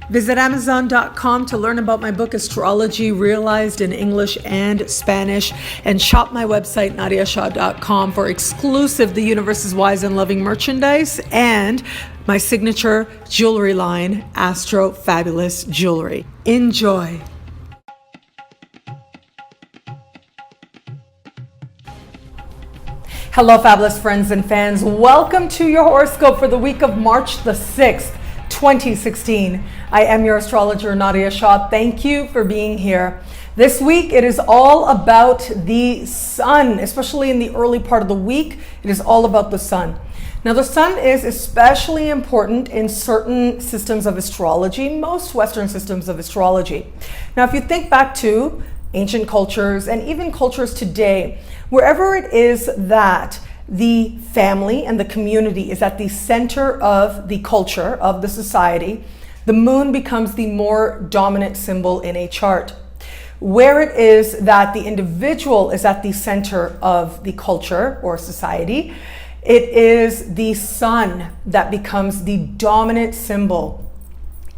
Visit Amazon.com to learn about my book, Astrology, realized in English and Spanish, and shop my website, NadiyaShah.com, for exclusive The Universe is Wise and Loving merchandise and my signature jewelry line, Astro Fabulous Jewelry. Enjoy. Hello, fabulous friends and fans. Welcome to your horoscope for the week of March the 6th, 2016. I am your astrologer, Nadiya Shah. Thank you for being here. This week, it is all about the sun, especially in the early part of the week. It is all about the sun. Now, the sun is especially important in certain systems of astrology, most Western systems of astrology. Now, if you think back to ancient cultures and even cultures today, wherever it is that the family and the community is at the center of the culture, of the society, the moon becomes the more dominant symbol in a chart. Where it is that the individual is at the center of the culture or society, it is the sun that becomes the dominant symbol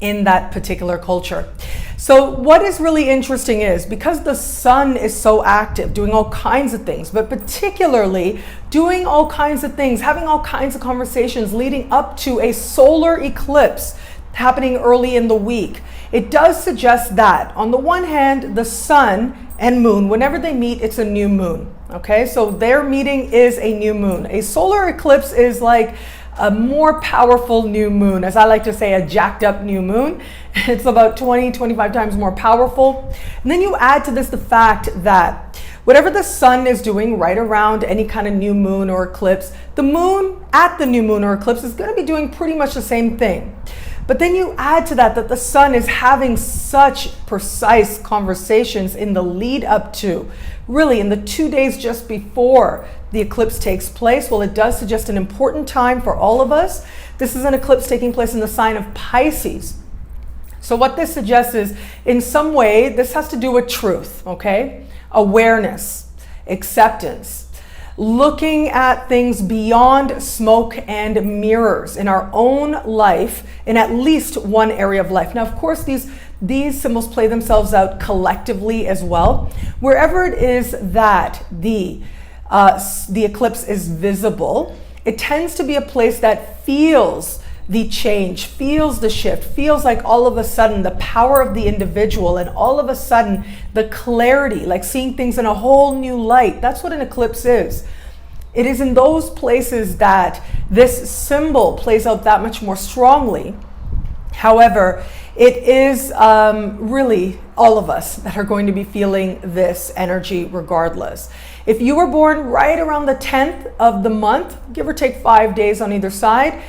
in that particular culture. So what is really interesting is, because the sun is so active, doing all kinds of things, but particularly doing all kinds of things, having all kinds of conversations leading up to a solar eclipse happening early in the week, it does suggest that, on the one hand, the sun and moon, whenever they meet, it's a new moon. Okay, so their meeting is a new moon. A solar eclipse is like a more powerful new moon, as I like to say, a jacked up new moon. It's about 20-25 times more powerful. And then you add to this the fact that whatever the sun is doing right around any kind of new moon or eclipse, the moon at the new moon or eclipse is going to be doing pretty much the same thing. But then you add to that the sun is having such precise conversations in the lead up to, really in the 2 days just before the eclipse takes place. Well, it does suggest an important time for all of us. This is an eclipse taking place in the sign of Pisces. So what this suggests is, in some way, this has to do with truth, okay? Awareness, acceptance, looking at things beyond smoke and mirrors in our own life, in at least one area of life. Now, of course, these symbols play themselves out collectively as well. Wherever it is that the eclipse is visible, it tends to be a place that feels the change, feels the shift, feels like all of a sudden the power of the individual and all of a sudden the clarity, like seeing things in a whole new light. That's what an eclipse is. It is in those places that this symbol plays out that much more strongly. However, it is really all of us that are going to be feeling this energy regardless. If you were born right around the 10th of the month, give or take 5 days on either side,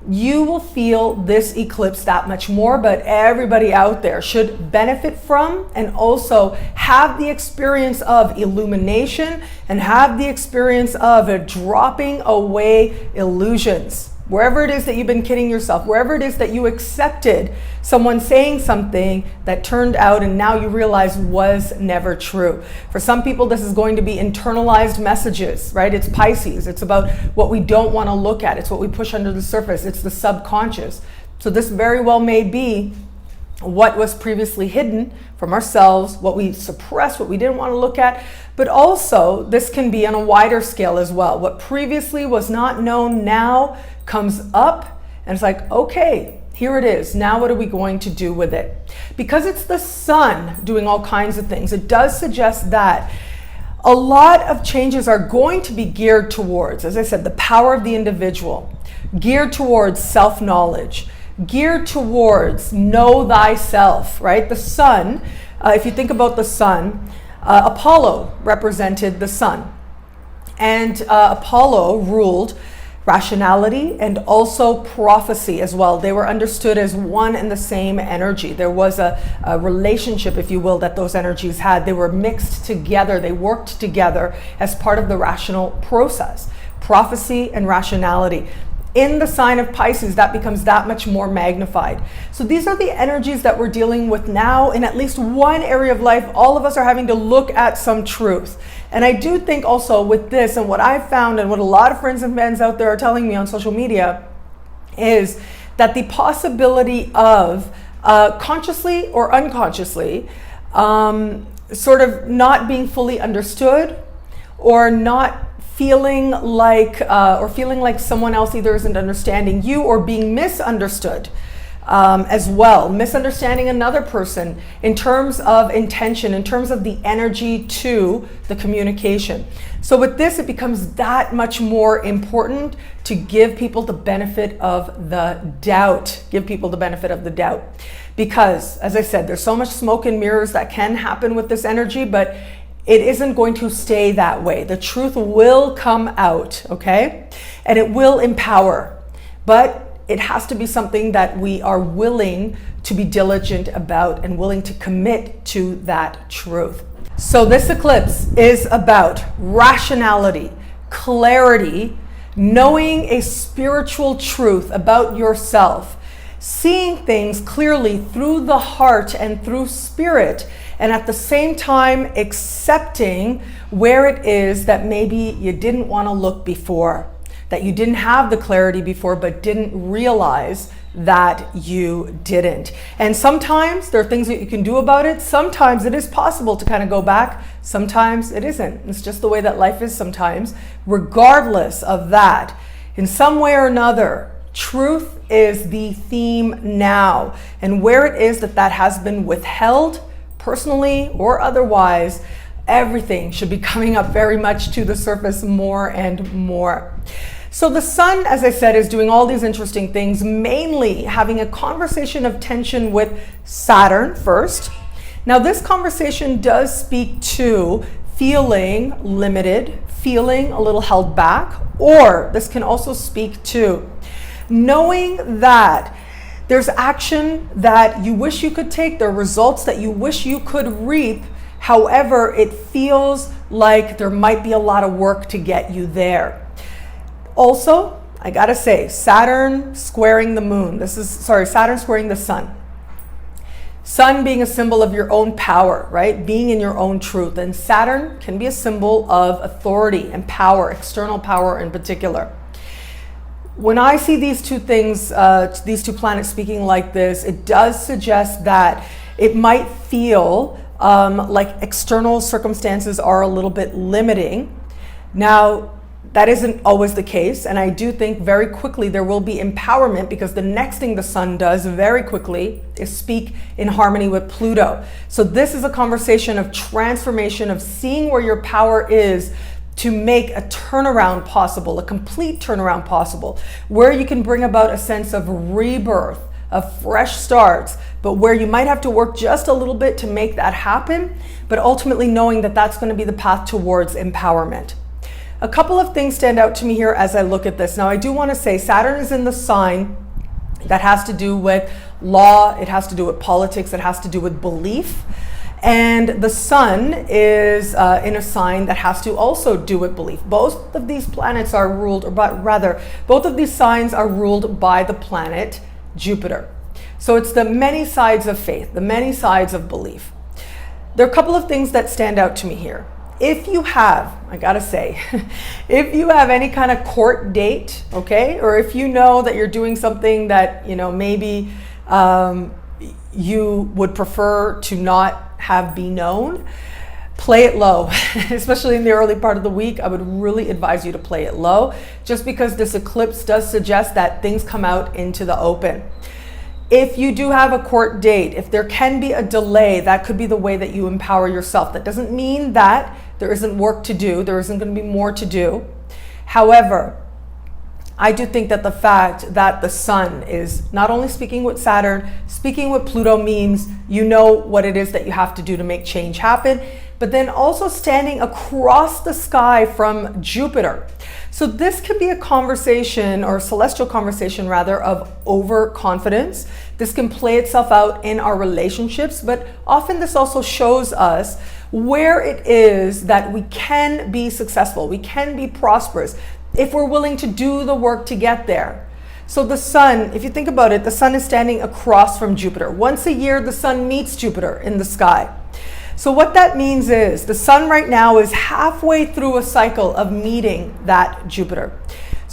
you will feel this eclipse that much more, but everybody out there should benefit from and also have the experience of illumination and have the experience of dropping away illusions. Wherever it is that you've been kidding yourself, wherever it is that you accepted someone saying something that turned out and now you realize was never true. For some people, this is going to be internalized messages, right? It's Pisces. It's about what we don't want to look at. It's what we push under the surface. It's the subconscious. So this very well may be what was previously hidden from ourselves, what we suppressed, what we didn't want to look at. But also, this can be on a wider scale as well. What previously was not known now comes up, and it's like, okay, here it is. Now what are we going to do with it? Because it's the sun doing all kinds of things, it does suggest that a lot of changes are going to be geared towards, as I said, the power of the individual, geared towards self-knowledge, geared towards know thyself, right? The sun, if you think about the sun, Apollo represented the sun. And Apollo ruled rationality and also prophecy as well. They were understood as one and the same energy. There was a relationship, if you will, that those energies had. They were mixed together. They worked together as part of the rational process. Prophecy and rationality. In the sign of Pisces, that becomes that much more magnified. So these are the energies that we're dealing with now in at least one area of life. All of us are having to look at some truth. And I do think also with this, and what I've found and what a lot of friends and fans out there are telling me on social media, is that the possibility of consciously or unconsciously, sort of not being fully understood, or not feeling like someone else either isn't understanding you, or being misunderstood as well, misunderstanding another person in terms of intention, in terms of the energy to the communication. So with this, it becomes that much more important to give people the benefit of the doubt. Give people the benefit of the doubt. Because, as I said, there's so much smoke and mirrors that can happen with this energy, but it isn't going to stay that way. The truth will come out, okay? And it will empower. But it has to be something that we are willing to be diligent about and willing to commit to that truth. So this eclipse is about rationality, clarity, knowing a spiritual truth about yourself, seeing things clearly through the heart and through spirit, and at the same time accepting where it is that maybe you didn't want to look before, that you didn't have the clarity before, but didn't realize that you didn't. And sometimes there are things that you can do about it. Sometimes it is possible to kind of go back. Sometimes it isn't. It's just the way that life is sometimes. Regardless of that, in some way or another, truth is the theme now. And where it is that has been withheld, personally or otherwise, everything should be coming up very much to the surface more and more. So the sun, as I said, is doing all these interesting things, mainly having a conversation of tension with Saturn first. Now this conversation does speak to feeling limited, feeling a little held back, or this can also speak to knowing that there's action that you wish you could take, there are results that you wish you could reap. However, it feels like there might be a lot of work to get you there. Also, I gotta say, Saturn squaring the moon. Saturn squaring the sun. Sun being a symbol of your own power, right? Being in your own truth. And Saturn can be a symbol of authority and power, external power in particular. When I see these two things, these two planets speaking like this, it does suggest that it might feel like external circumstances are a little bit limiting. Now, that isn't always the case, and I do think very quickly there will be empowerment, because the next thing the sun does very quickly is speak in harmony with Pluto. So this is a conversation of transformation, of seeing where your power is to make a turnaround possible, a complete turnaround possible, where you can bring about a sense of rebirth, of fresh starts, but where you might have to work just a little bit to make that happen, but ultimately knowing that that's going to be the path towards empowerment. A couple of things stand out to me here as I look at this. Now, I do want to say Saturn is in the sign that has to do with law, it has to do with politics, it has to do with belief. And the sun is in a sign that has to also do with belief. Both of these planets are ruled, or rather, both of these signs are ruled by the planet Jupiter. So it's the many sides of faith, the many sides of belief. There are a couple of things that stand out to me here. If you have, I gotta say, if you have any kind of court date, okay, or if you know that you're doing something that, maybe you would prefer to not have be known, play it low. Especially in the early part of the week, I would really advise you to play it low, just because this eclipse does suggest that things come out into the open. If you do have a court date, if there can be a delay, that could be the way that you empower yourself. That doesn't mean that there isn't work to do, there isn't going to be more to do. However, I do think that the fact that the sun is not only speaking with Saturn, speaking with Pluto means you know what it is that you have to do to make change happen, but then also standing across the sky from Jupiter. So this could be a conversation, or a celestial conversation rather, of overconfidence. This can play itself out in our relationships, but often this also shows us where it is that we can be successful, we can be prosperous, if we're willing to do the work to get there. So the sun, if you think about it, the sun is standing across from Jupiter. Once a year, the sun meets Jupiter in the sky. So what that means is the sun right now is halfway through a cycle of meeting that Jupiter.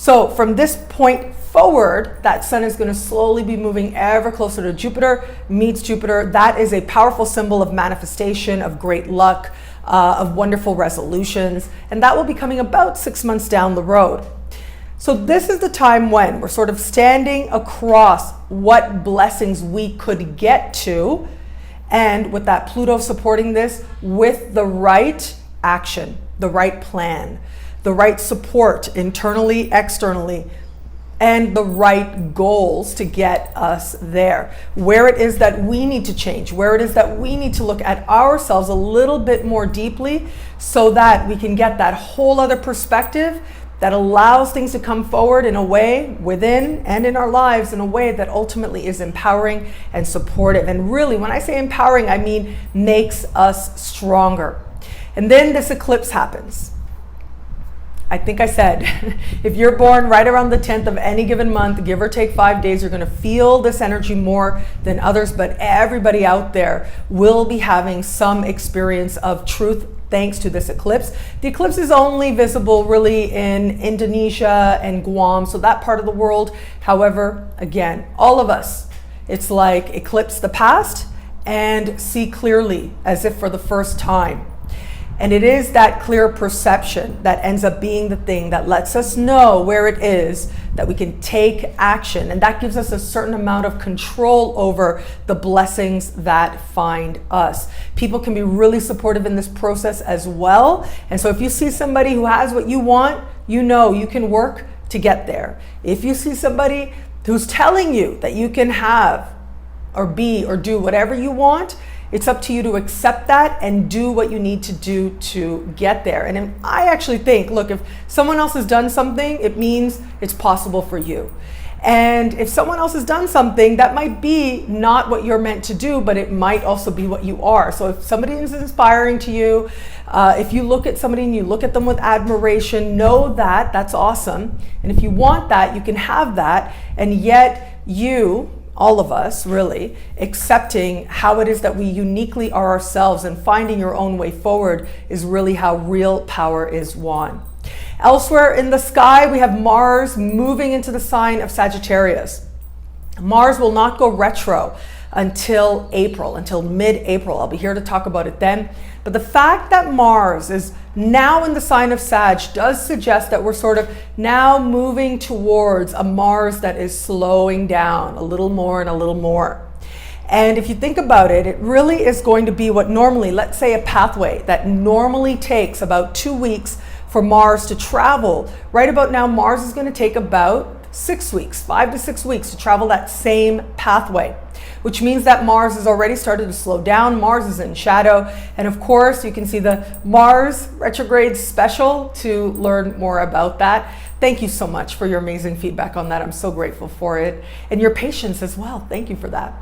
So from this point forward, that sun is going to slowly be moving ever closer to Jupiter, meets Jupiter. That is a powerful symbol of manifestation, of great luck, of wonderful resolutions, and that will be coming about 6 months down the road. So this is the time when we're sort of standing across what blessings we could get to, and with that Pluto supporting this with the right action, the right plan, the right support internally, externally, and the right goals to get us there. Where it is that we need to change, where it is that we need to look at ourselves a little bit more deeply so that we can get that whole other perspective that allows things to come forward in a way within and in our lives in a way that ultimately is empowering and supportive. And really, when I say empowering, I mean makes us stronger. And then this eclipse happens. I think I said, if you're born right around the 10th of any given month, give or take 5 days, you're going to feel this energy more than others, but everybody out there will be having some experience of truth thanks to this eclipse. The eclipse is only visible really in Indonesia and Guam, so that part of the world. However, again, all of us, it's like eclipse the past and see clearly as if for the first time. And it is that clear perception that ends up being the thing that lets us know where it is that we can take action. And that gives us a certain amount of control over the blessings that find us. People can be really supportive in this process as well. And so if you see somebody who has what you want, you know you can work to get there. If you see somebody who's telling you that you can have or be or do whatever you want, it's up to you to accept that and do what you need to do to get there. And I actually think, look, if someone else has done something, it means it's possible for you. And if someone else has done something, that might be not what you're meant to do, but it might also be what you are. So if somebody is inspiring to you, if you look at somebody and you look at them with admiration, know that that's awesome. And if you want that, you can have that. And yet you, all of us really, accepting how it is that we uniquely are ourselves and finding your own way forward is really how real power is won. Elsewhere in the sky, we have Mars moving into the sign of Sagittarius. Mars will not go retro until April, until mid-April. I'll be here to talk about it then. But the fact that Mars is now in the sign of Sag does suggest that we're sort of now moving towards a Mars that is slowing down a little more and a little more. And if you think about it, it really is going to be what normally, let's say a pathway that normally takes about 2 weeks for Mars to travel. Right about now, Mars is going to take about 6 weeks, 5 to 6 weeks to travel that same pathway, which means that Mars has already started to slow down. Mars is in shadow. And of course, you can see the Mars retrograde special to learn more about that. Thank you so much for your amazing feedback on that. I'm so grateful for it. And your patience as well. Thank you for that.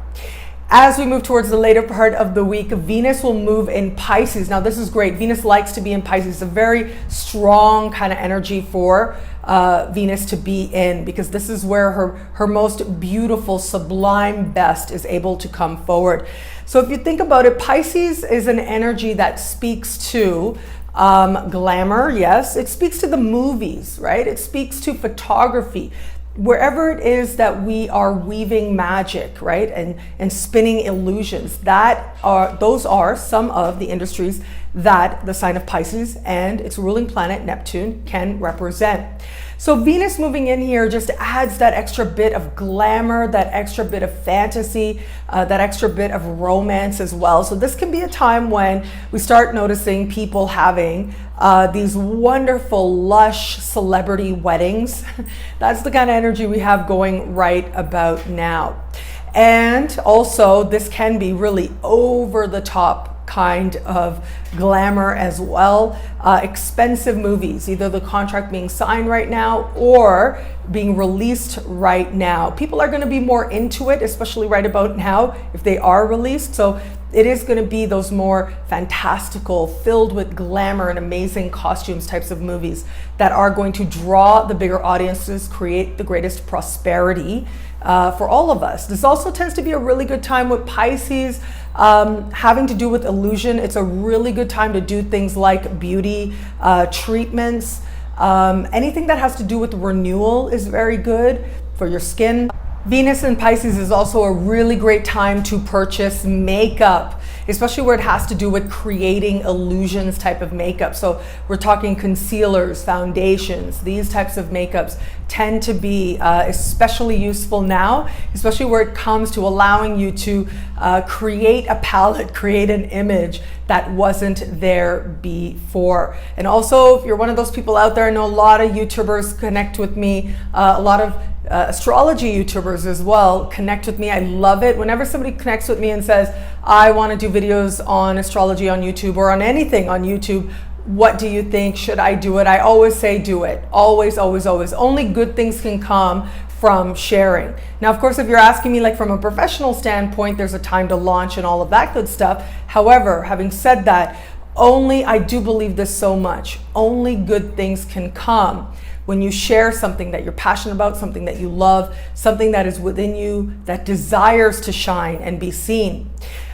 As we move towards the later part of the week, Venus will move in Pisces. Now, this is great. Venus likes to be in Pisces. It's a very strong kind of energy for Venus to be in, because this is where her most beautiful, sublime best is able to come forward. So if you think about it, Pisces is an energy that speaks to glamour, yes. It speaks to the movies, right? It speaks to photography. Wherever it is that we are weaving magic, right, and spinning illusions, those are some of the industries that the sign of Pisces and its ruling planet Neptune can represent. So Venus moving in here just adds that extra bit of glamour, that extra bit of fantasy, that extra bit of romance as well. So this can be a time when we start noticing people having these wonderful, lush celebrity weddings. That's the kind of energy we have going right about now. And also, this can be really over the top kind of glamour as well. Expensive movies, either the contract being signed right now or being released right now. People are going to be more into it, especially right about now if they are released. So it is going to be those more fantastical, filled with glamour and amazing costumes types of movies that are going to draw the bigger audiences, create the greatest prosperity for all of us. This also tends to be a really good time with Pisces having to do with illusion. It's a really good time to do things like beauty treatments, Anything that has to do with renewal is very good for your skin. Venus in Pisces is also a really great time to purchase makeup, especially where it has to do with creating illusions type of makeup. So we're talking concealers, foundations, these types of makeups tend to be especially useful now, especially where it comes to allowing you to create a palette, create an image that wasn't there before. And also, if you're one of those people out there, I know a lot of YouTubers connect with me, a lot of astrology YouTubers as well connect with me. I love it whenever somebody connects with me and says, I want to do videos on astrology on YouTube or on anything on YouTube. What do you think? Should I do it? I always say do it. Always, always, always. Only good things can come from sharing. Now, of course, if you're asking me like from a professional standpoint, there's a time to launch and all of that good stuff. However, having said that, I do believe this so much. Only good things can come when you share something that you're passionate about, something that you love, something that is within you that desires to shine and be seen.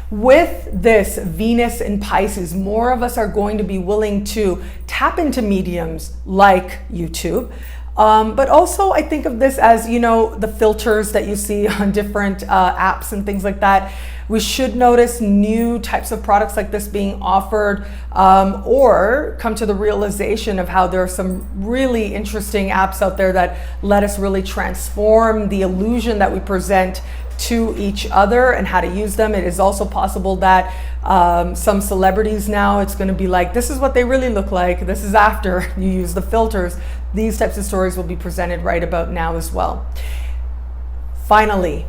With this Venus in Pisces, more of us are going to be willing to tap into mediums like YouTube. But also I think of this as, the filters that you see on different apps and things like that. We should notice new types of products like this being offered, or come to the realization of how there are some really interesting apps out there that let us really transform the illusion that we present to each other and how to use them. It is also possible that some celebrities now, it's going to be like, this is what they really look like. This is after you use the filters. These types of stories will be presented right about now as well. Finally,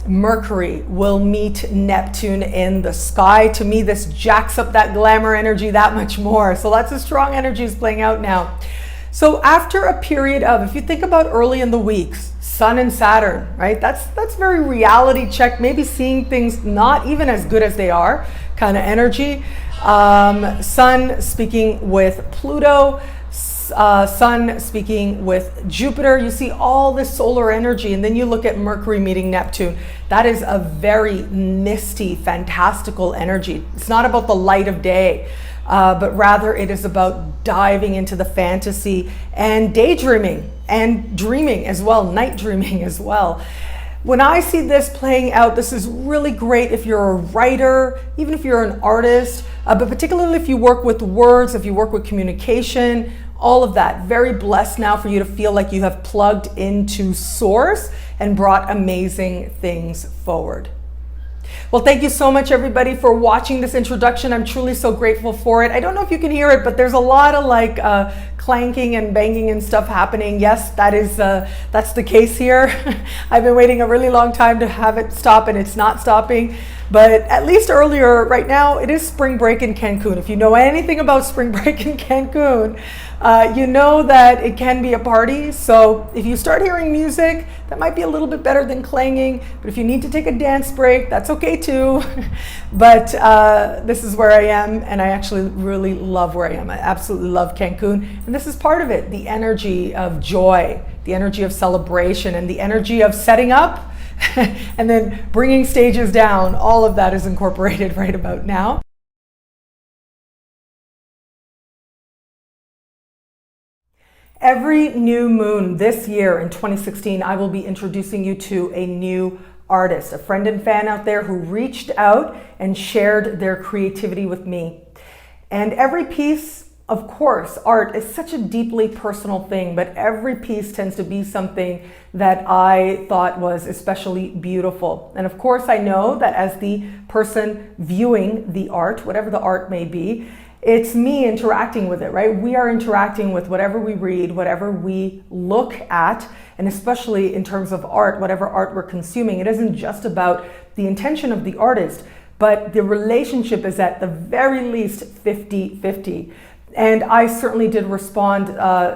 Mercury will meet Neptune in the sky. To me, this jacks up that glamour energy that much more. So lots of strong energies playing out now. So after a period of, if you think about early in the weeks, Sun and Saturn, right? That's very reality check, maybe seeing things not even as good as they are kind of energy. Sun speaking with Pluto, Sun speaking with Jupiter. You see all this solar energy, and then you look at Mercury meeting Neptune. That is a very misty, fantastical energy. It's not about the light of day, but rather it is about diving into the fantasy and daydreaming and dreaming as well, night dreaming as well. When I see this playing out, this is really great if you're a writer, even if you're an artist, but particularly if you work with words, if you work with communication, all of that. Very blessed now for you to feel like you have plugged into source and brought amazing things forward. Well, thank you so much, everybody, for watching this introduction. I'm truly so grateful for it. I don't know if you can hear it, but there's a lot of clanking and banging and stuff happening. Yes, that's the case here. I've been waiting a really long time to have it stop, and it's not stopping. But at least earlier, right now, it is spring break in Cancun. If you know anything about spring break in Cancun, you know that it can be a party. So if you start hearing music, that might be a little bit better than clanging. But if you need to take a dance break, that's okay too. But this is where I am, and I actually really love where I am. I absolutely love Cancun. And this is part of it, the energy of joy, the energy of celebration, and the energy of setting up and then bringing stages down. All of that is incorporated right about now. Every new moon this year in 2016, I will be introducing you to a new artist, a friend and fan out there who reached out and shared their creativity with me. And every piece, of course, art is such a deeply personal thing, but every piece tends to be something that I thought was especially beautiful. And of course, I know that as the person viewing the art, whatever the art may be, it's me interacting with it, right? We are interacting with whatever we read, whatever we look at, and especially in terms of art, whatever art we're consuming. It isn't just about the intention of the artist, but the relationship is at the very least 50-50. And I certainly did respond.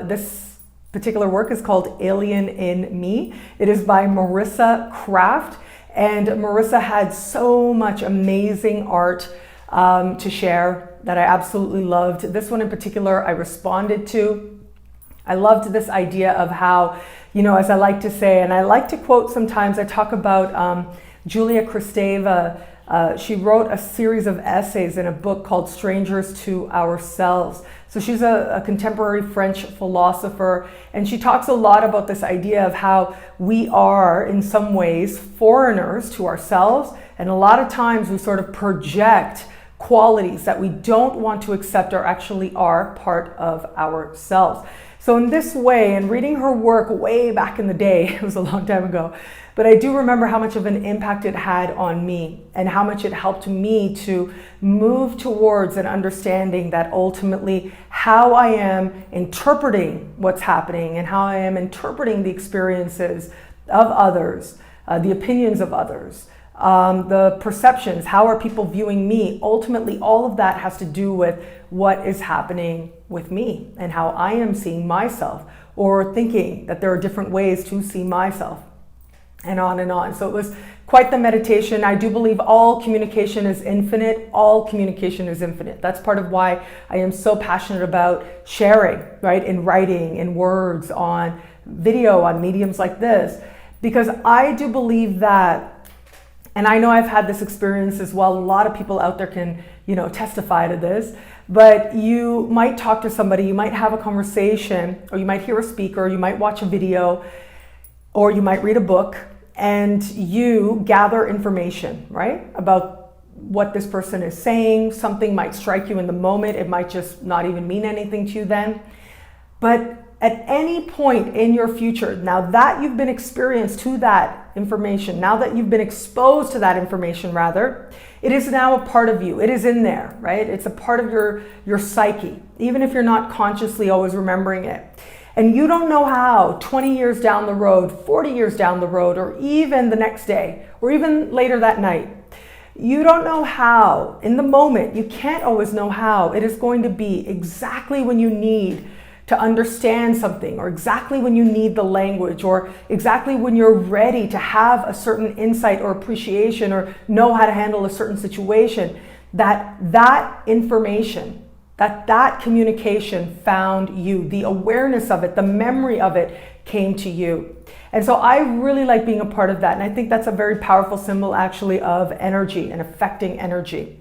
This particular work is called Alien in Me. It is by Marissa Kraft, and Marissa had so much amazing art to share that I absolutely loved. This one in particular, I responded to. I loved this idea of how, as I like to say, and I like to quote sometimes, I talk about Julia Kristeva, She wrote a series of essays in a book called Strangers to Ourselves. So she's a contemporary French philosopher, and she talks a lot about this idea of how we are, in some ways, foreigners to ourselves, and a lot of times we sort of project qualities that we don't want to accept or actually are part of ourselves. So in this way, and reading her work way back in the day, it was a long time ago, but I do remember how much of an impact it had on me and how much it helped me to move towards an understanding that ultimately how I am interpreting what's happening and how I am interpreting the experiences of others, the opinions of others, the perceptions, how are people viewing me? Ultimately, all of that has to do with what is happening with me and how I am seeing myself, or thinking that there are different ways to see myself, and on and on. So it was quite the meditation. I do believe all communication is infinite. All communication is infinite. That's part of why I am so passionate about sharing, right? In writing, in words, on video, on mediums like this, because I do believe that, and I know I've had this experience as well. A lot of people out there can, testify to this, but you might talk to somebody, you might have a conversation, or you might hear a speaker, or you might watch a video, or you might read a book, and you gather information, right, about what this person is saying. Something might strike you in the moment. It might just not even mean anything to you then. But at any point in your future, now that you've been experienced to that information, now that you've been exposed to that information rather, it is now a part of you. It is in there, right? It's a part of your psyche, even if you're not consciously always remembering it. And you don't know how 20 years down the road, 40 years down the road, or even the next day, or even later that night, you don't know how, in the moment, you can't always know how it is going to be exactly when you need to understand something, or exactly when you need the language, or exactly when you're ready to have a certain insight or appreciation, or know how to handle a certain situation, that information, that communication found you. The awareness of it, the memory of it came to you. And so I really like being a part of that. And I think that's a very powerful symbol actually of energy and affecting energy.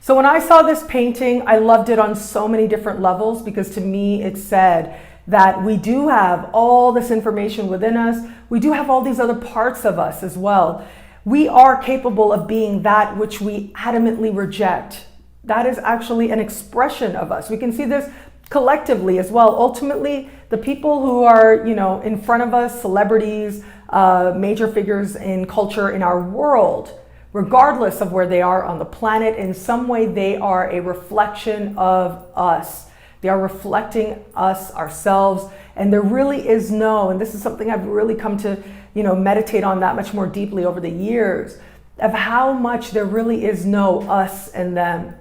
So when I saw this painting, I loved it on so many different levels, because to me it said that we do have all this information within us. We do have all these other parts of us as well. We are capable of being that which we adamantly reject. That is actually an expression of us. We can see this collectively as well. Ultimately, the people who are, in front of us, celebrities, major figures in culture in our world, regardless of where they are on the planet, in some way they are a reflection of us. They are reflecting us, ourselves, and there really is and this is something I've really come to, meditate on that much more deeply over the years, of how much there really is no us and them.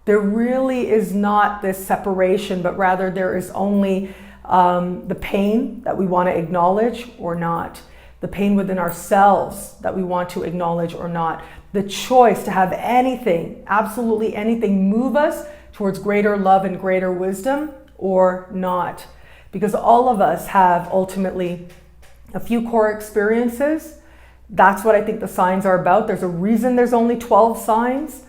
There really is not this separation, but rather there is only the pain that we want to acknowledge or not, the pain within ourselves that we want to acknowledge or not, the choice to have anything, absolutely anything, move us towards greater love and greater wisdom or not. Because all of us have ultimately a few core experiences. That's what I think the signs are about. There's a reason there's only 12 signs.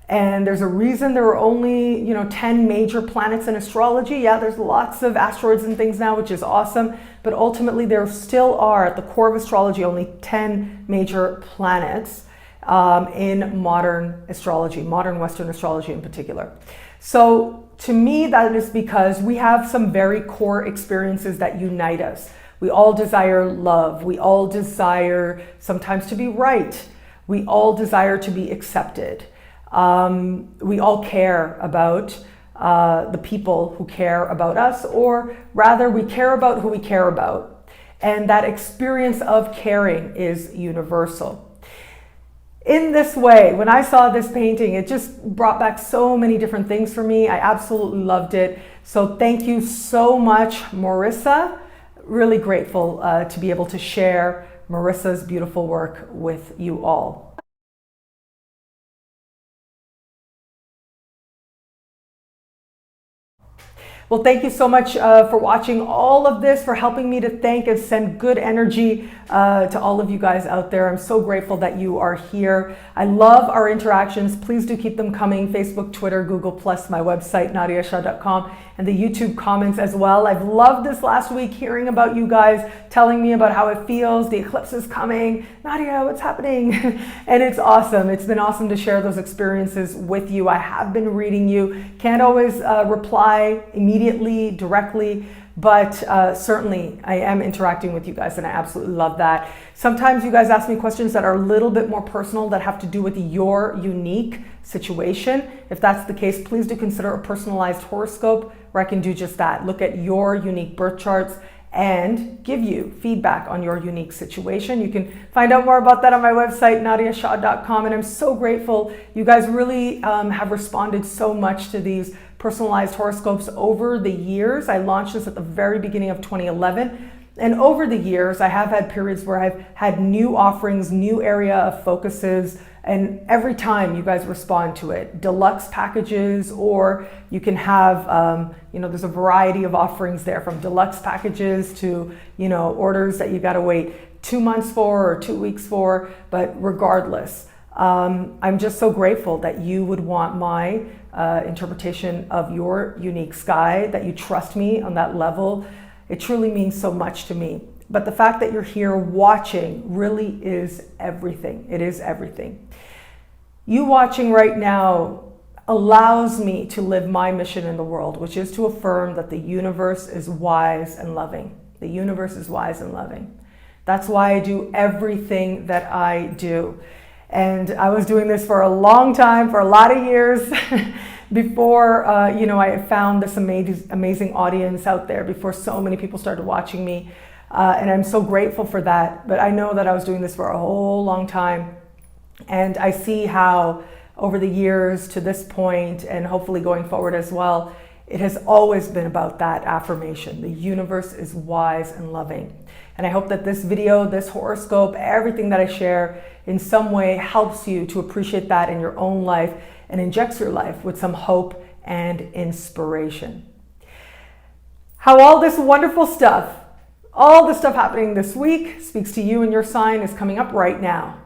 And there's a reason there are only, 10 major planets in astrology. Yeah, there's lots of asteroids and things now, which is awesome. But ultimately, there still are, at the core of astrology, only 10 major planets in modern astrology, modern Western astrology in particular. So to me, that is because we have some very core experiences that unite us. We all desire love. We all desire sometimes to be right. We all desire to be accepted. We all care about the people who care about us, or rather we care about who we care about. And that experience of caring is universal. In this way, when I saw this painting, it just brought back so many different things for me. I absolutely loved it. So thank you so much, Marissa. Really grateful to be able to share Marissa's beautiful work with you all. Well, thank you so much for watching all of this, for helping me to thank and send good energy to all of you guys out there. I'm so grateful that you are here. I love our interactions. Please do keep them coming. Facebook, Twitter, Google+, my website, nadiyashah.com, and the YouTube comments as well. I've loved this last week, hearing about you guys, telling me about how it feels. The eclipse is coming. Nadiya, what's happening? And it's awesome. It's been awesome to share those experiences with you. I have been reading you. Can't always reply immediately, directly, but certainly I am interacting with you guys, and I absolutely love that. Sometimes you guys ask me questions that are a little bit more personal, that have to do with your unique situation. If that's the case, please do consider a personalized horoscope where I can do just that. Look at your unique birth charts and give you feedback on your unique situation. You can find out more about that on my website, nadiyashah.com. And I'm so grateful. You guys really have responded so much to these personalized horoscopes over the years. I launched this at the very beginning of 2011. And over the years, I have had periods where I've had new offerings, new area of focuses, and every time you guys respond to it. Deluxe packages, or you can have, there's a variety of offerings there, from deluxe packages to, orders that you gotta wait 2 months for or 2 weeks for. But regardless, I'm just so grateful that you would want my interpretation of your unique sky, that you trust me on that level. It truly means so much to me. But the fact that you're here watching really is everything. It is everything. You watching right now allows me to live my mission in the world, which is to affirm that the universe is wise and loving. The universe is wise and loving. That's why I do everything that I do. And I was doing this for a long time, for a lot of years, before I found this amazing audience out there, before so many people started watching me. And I'm so grateful for that. But I know that I was doing this for a whole long time. And I see how over the years to this point, and hopefully going forward as well, it has always been about that affirmation. The universe is wise and loving. And I hope that this video, this horoscope, everything that I share in some way helps you to appreciate that in your own life and injects your life with some hope and inspiration. How all this wonderful stuff, all the stuff happening this week, speaks to you and your sign, is coming up right now.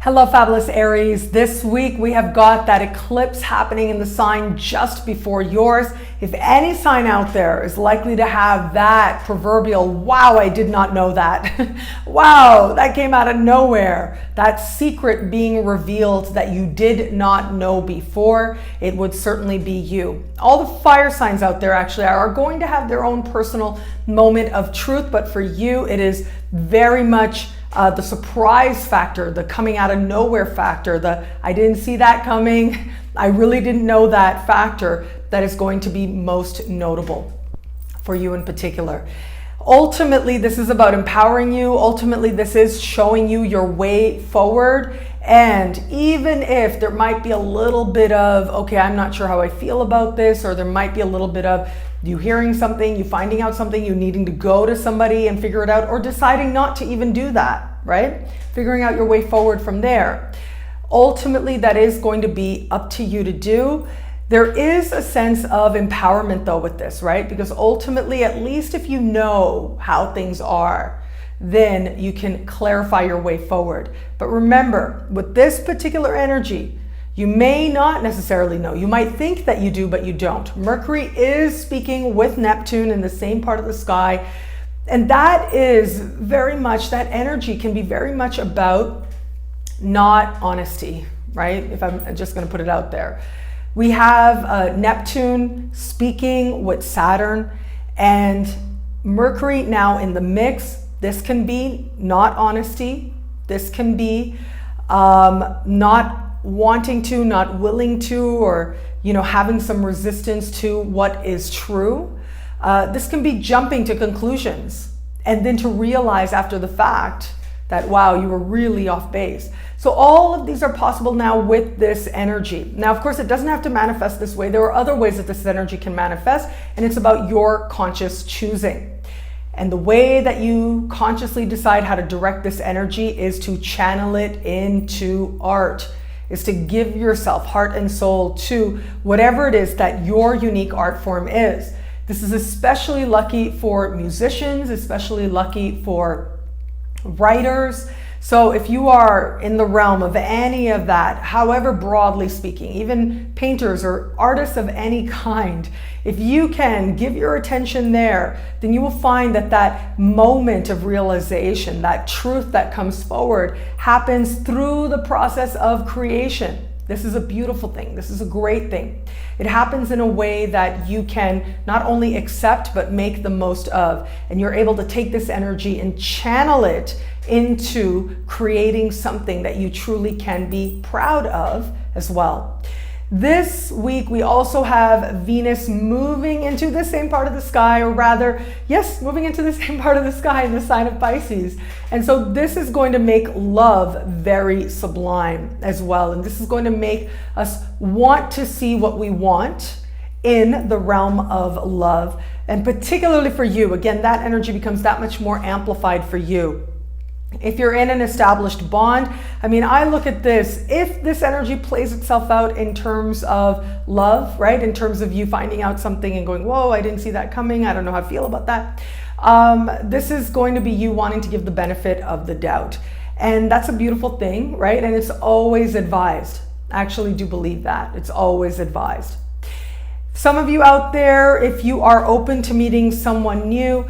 Hello, fabulous Aries. This week we have got that eclipse happening in the sign just before yours. If any sign out there is likely to have that proverbial, wow, I did not know that. Wow, that came out of nowhere. That secret being revealed that you did not know before, it would certainly be you. All the fire signs out there actually are going to have their own personal moment of truth, but for you, it is very much the surprise factor, the coming out of nowhere factor, the I didn't see that coming, I really didn't know that factor, that is going to be most notable for you in particular. Ultimately, this is about empowering you. Ultimately, this is showing you your way forward. And even if there might be a little bit of, okay, I'm not sure how I feel about this, or there might be a little bit of you hearing something, you finding out something, you needing to go to somebody and figure it out, or deciding not to even do that, right? Figuring out your way forward from there. Ultimately, that is going to be up to you to do. There is a sense of empowerment though with this, right? Because ultimately, at least if you know how things are, then you can clarify your way forward. But remember, with this particular energy, you may not necessarily know. You might think that you do, but you don't. Mercury is speaking with Neptune in the same part of the sky. And that is very much, that energy can be very much about not honesty, right? If I'm just going to put it out there. We have Neptune speaking with Saturn and Mercury now in the mix. This can be not honesty. This can be not wanting to, not willing to, or having some resistance to what is true. This can be jumping to conclusions and then to realize after the fact that, wow, you were really off base. So all of these are possible now with this energy. Now, of course, it doesn't have to manifest this way. There are other ways that this energy can manifest, and it's about your conscious choosing. And the way that you consciously decide how to direct this energy is to channel it into art, is to give yourself heart and soul to whatever it is that your unique art form is. This is especially lucky for musicians, especially lucky for writers. So if you are in the realm of any of that, however broadly speaking, even painters or artists of any kind, if you can give your attention there, then you will find that that moment of realization, that truth that comes forward, happens through the process of creation. This is a beautiful thing. This is a great thing. It happens in a way that you can not only accept, but make the most of. And you're able to take this energy and channel it into creating something that you truly can be proud of as well. This week, we also have Venus moving into the same part of the sky, or rather, yes, moving into the same part of the sky in the sign of Pisces. And so this is going to make love very sublime as well. And this is going to make us want to see what we want in the realm of love. And particularly for you, again, that energy becomes that much more amplified for you. If you're in an established bond, I mean, I look at this, if this energy plays itself out in terms of love, right? In terms of you finding out something and going, whoa, I didn't see that coming. I don't know how I feel about that. This is going to be you wanting to give the benefit of the doubt. And that's a beautiful thing, right? And it's always advised. I actually do believe that. It's always advised. Some of you out there, if you are open to meeting someone new,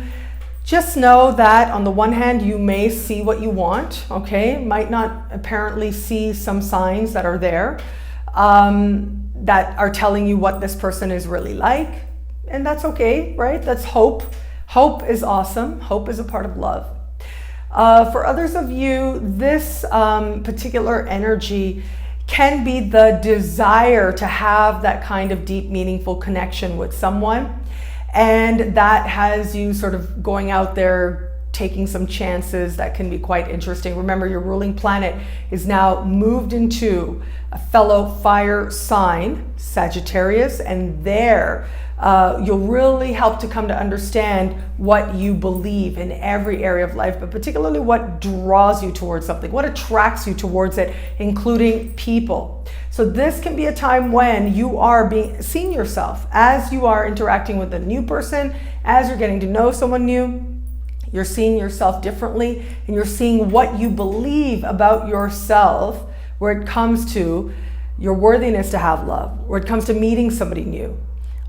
just know that on the one hand, you may see what you want, okay? Might not apparently see some signs that are there that are telling you what this person is really like. And that's okay, right? That's hope. Hope is awesome. Hope is a part of love. For others of you, this particular energy can be the desire to have that kind of deep, meaningful connection with someone. And that has you sort of going out there, taking some chances that can be quite interesting. Remember, your ruling planet is now moved into a fellow fire sign, Sagittarius, and there you'll really help to come to understand what you believe in every area of life, but particularly what draws you towards something, what attracts you towards it, including people. So this can be a time when you are seeing yourself as you are interacting with a new person, as you're getting to know someone new. You're seeing yourself differently, and you're seeing what you believe about yourself where it comes to your worthiness to have love, where it comes to meeting somebody new.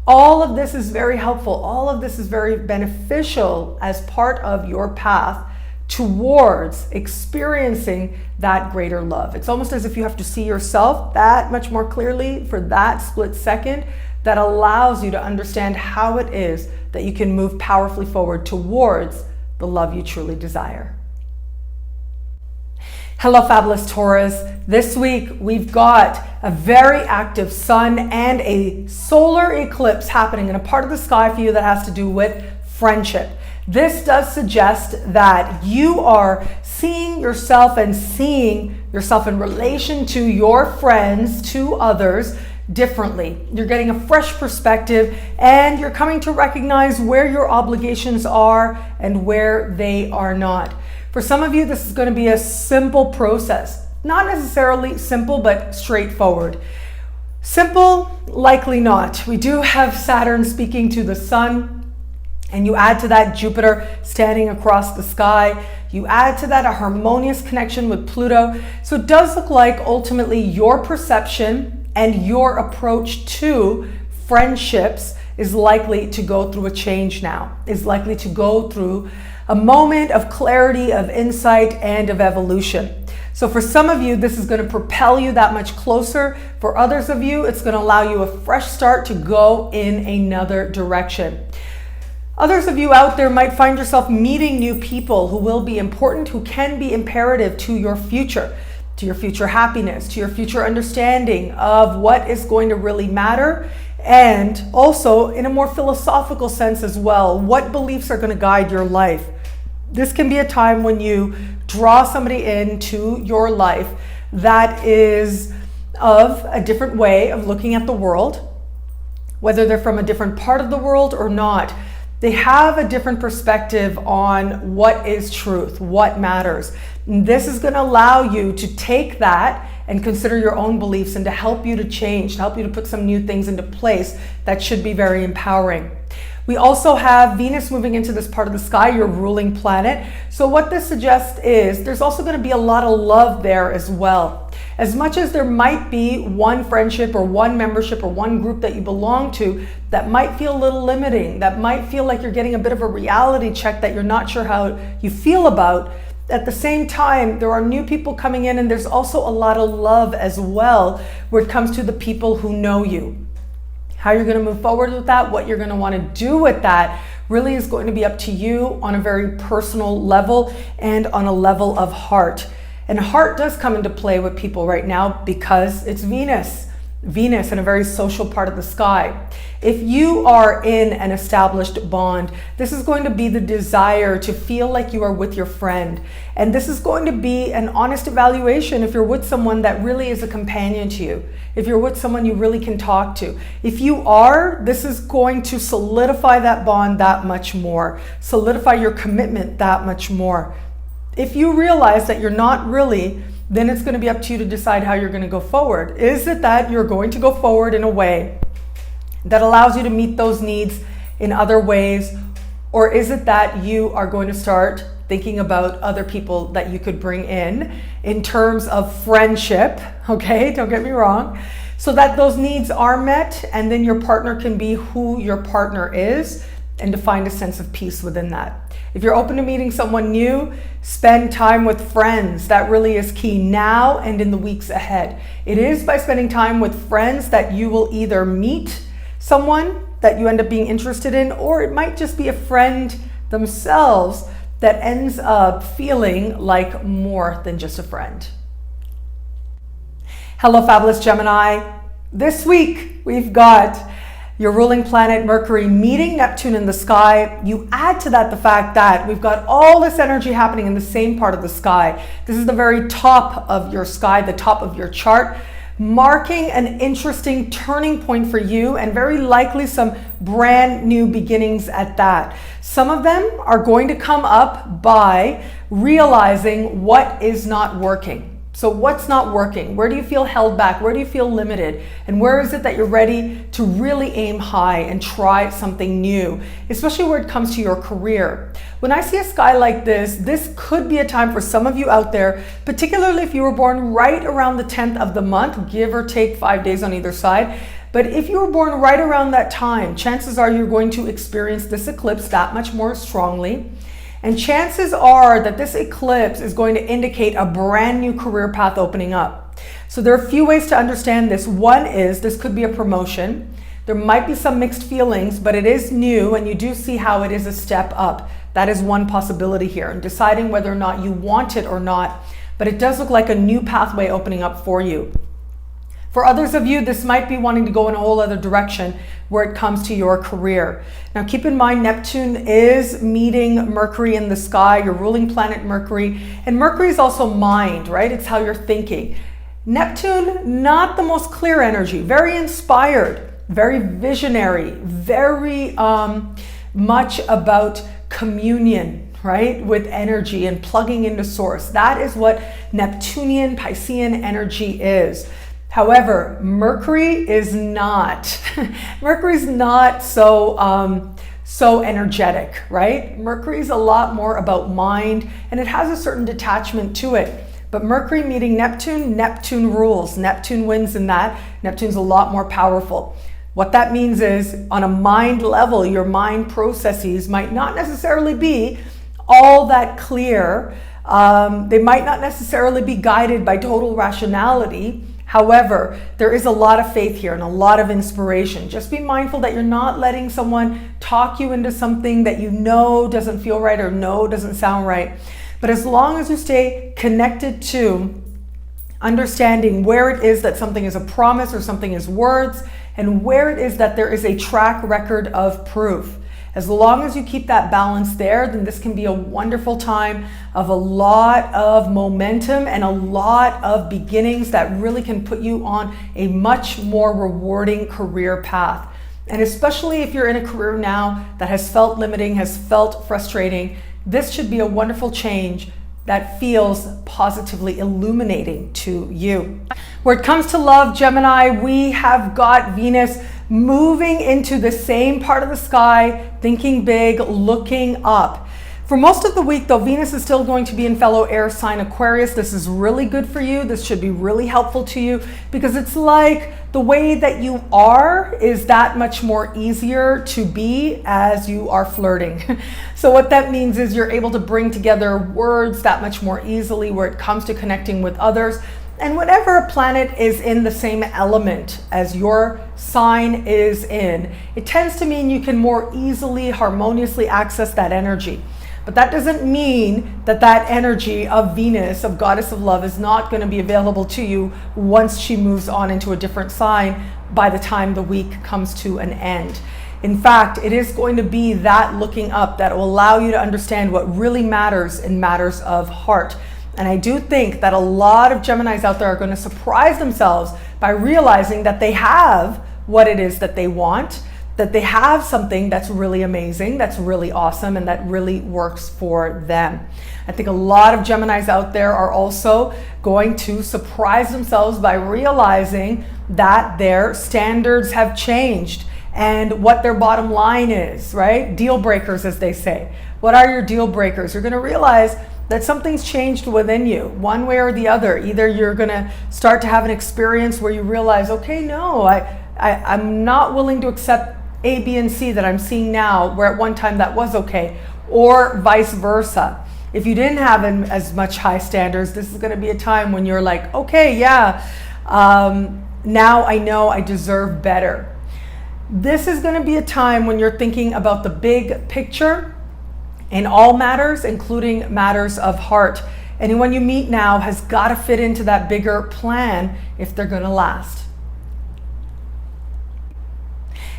All of this is very helpful. All of this is very beneficial as part of your path towards experiencing that greater love. It's almost as if you have to see yourself that much more clearly for that split second that allows you to understand how it is that you can move powerfully forward towards the love you truly desire. Hello, fabulous Taurus. This week, we've got a very active sun and a solar eclipse happening in a part of the sky for you that has to do with friendship. This does suggest that you are seeing yourself and seeing yourself in relation to your friends, to others, differently. You're getting a fresh perspective, and you're coming to recognize where your obligations are and where they are not. For some of you, this is going to be a simple process. Not necessarily simple, but straightforward. Simple, likely not. We do have Saturn speaking to the sun, and you add to that Jupiter standing across the sky. You add to that a harmonious connection with Pluto. So it does look like ultimately your perception and your approach to friendships is likely to go through a change now, is likely to go through a moment of clarity, of insight, and of evolution. So for some of you, this is going to propel you that much closer. For others of you, it's going to allow you a fresh start to go in another direction. Others of you out there might find yourself meeting new people who will be important, who can be imperative to your future happiness, to your future understanding of what is going to really matter. And also in a more philosophical sense as well, what beliefs are going to guide your life. This can be a time when you draw somebody into your life that is of a different way of looking at the world, whether they're from a different part of the world or not. They have a different perspective on what is truth, what matters. And this is going to allow you to take that and consider your own beliefs and to help you to change, to help you to put some new things into place that should be very empowering. We also have Venus moving into this part of the sky, your ruling planet. So what this suggests is there's also going to be a lot of love there as well. As much as there might be one friendship or one membership or one group that you belong to that might feel a little limiting, that might feel like you're getting a bit of a reality check that you're not sure how you feel about, at the same time, there are new people coming in, and there's also a lot of love as well when it comes to the people who know you. How you're going to move forward with that, what you're going to want to do with that really is going to be up to you on a very personal level and on a level of heart. And heart does come into play with people right now because it's Venus in a very social part of the sky. If you are in an established bond, this is going to be the desire to feel like you are with your friend. And this is going to be an honest evaluation if you're with someone that really is a companion to you. If you're with someone you really can talk to. If you are, this is going to solidify that bond that much more, solidify your commitment that much more. If you realize that you're not really, then it's going to be up to you to decide how you're going to go forward. Is it that you're going to go forward in a way that allows you to meet those needs in other ways? Or is it that you are going to start thinking about other people that you could bring in terms of friendship, okay? Don't get me wrong. So that those needs are met, and then your partner can be who your partner is, and to find a sense of peace within that. If you're open to meeting someone new, spend time with friends. That really is key now and in the weeks ahead. It is by spending time with friends that you will either meet someone that you end up being interested in, or it might just be a friend themselves that ends up feeling like more than just a friend. Hello, fabulous Gemini. This week, we've got your ruling planet Mercury meeting Neptune in the sky. You add to that the fact that we've got all this energy happening in the same part of the sky. This is the very top of your sky, the top of your chart, marking an interesting turning point for you, and very likely some brand new beginnings at that. Some of them are going to come up by realizing what is not working. So what's not working? Where do you feel held back? Where do you feel limited? And where is it that you're ready to really aim high and try something new, especially where it comes to your career? When I see a sky like this could be a time for some of you out there, particularly if you were born right around the 10th of the month, give or take 5 days on either side. But if you were born right around that time, chances are you're going to experience this eclipse that much more strongly. And chances are that this eclipse is going to indicate a brand new career path opening up. So there are a few ways to understand this. One is this could be a promotion. There might be some mixed feelings, but it is new, and you do see how it is a step up. That is one possibility here, and deciding whether or not you want it or not. But it does look like a new pathway opening up for you. For others of you, this might be wanting to go in a whole other direction where it comes to your career. Now, keep in mind, Neptune is meeting Mercury in the sky, your ruling planet Mercury. And Mercury is also mind, right? It's how you're thinking. Neptune, not the most clear energy, very inspired, very visionary, very much about communion, right? With energy and plugging into source. That is what Neptunian, Piscean energy is. However, Mercury is not. Mercury's not so energetic, right? Mercury's a lot more about mind, and it has a certain detachment to it. But Mercury meeting Neptune, Neptune rules. Neptune wins in that. Neptune's a lot more powerful. What that means is, on a mind level, your mind processes might not necessarily be all that clear. They might not necessarily be guided by total rationality. However, there is a lot of faith here and a lot of inspiration. Just be mindful that you're not letting someone talk you into something that you know doesn't feel right or know doesn't sound right. But as long as you stay connected to understanding where it is that something is a promise or something is words, and where it is that there is a track record of proof. As long as you keep that balance there, then this can be a wonderful time of a lot of momentum and a lot of beginnings that really can put you on a much more rewarding career path. And especially if you're in a career now that has felt limiting, has felt frustrating, this should be a wonderful change that feels positively illuminating to you. Where it comes to love, Gemini, we have got Venus moving into the same part of the sky, thinking big, looking up. For most of the week though, Venus is still going to be in fellow air sign Aquarius. This is really good for you. This should be really helpful to you because it's like the way that you are is that much more easier to be as you are flirting. So what that means is you're able to bring together words that much more easily where it comes to connecting with others. And whenever a planet is in the same element as your sign is in, it tends to mean you can more easily, harmoniously access that energy. But that doesn't mean that that energy of Venus, of goddess of love, is not going to be available to you once she moves on into a different sign by the time the week comes to an end. In fact, it is going to be that looking up that will allow you to understand what really matters in matters of heart. And I do think that a lot of Geminis out there are going to surprise themselves by realizing that they have what it is that they want, that they have something that's really amazing, that's really awesome, and that really works for them. I think a lot of Geminis out there are also going to surprise themselves by realizing that their standards have changed and what their bottom line is, right? Deal breakers, as they say. What are your deal breakers? You're going to realize that something's changed within you, one way or the other. Either you're going to start to have an experience where you realize, okay, no, I'm not willing to accept A, B, and C that I'm seeing now, where at one time that was okay, or vice versa. If you didn't have as much high standards, this is going to be a time when you're like, okay, yeah, now I know I deserve better. This is going to be a time when you're thinking about the big picture in all matters, including matters of heart. Anyone you meet now has got to fit into that bigger plan if they're going to last.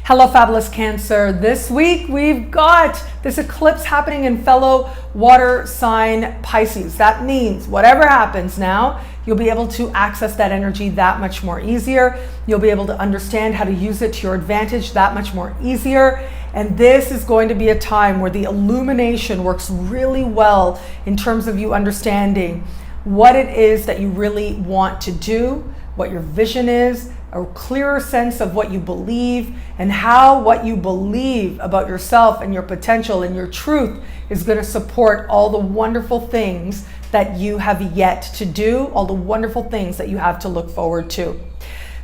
Hello, fabulous Cancer. This week we've got this eclipse happening in fellow water sign Pisces. That means whatever happens now, you'll be able to access that energy that much more easier. You'll be able to understand how to use it to your advantage that much more easier. And this is going to be a time where the illumination works really well in terms of you understanding what it is that you really want to do, what your vision is, a clearer sense of what you believe, and how what you believe about yourself and your potential and your truth is going to support all the wonderful things that you have yet to do, all the wonderful things that you have to look forward to.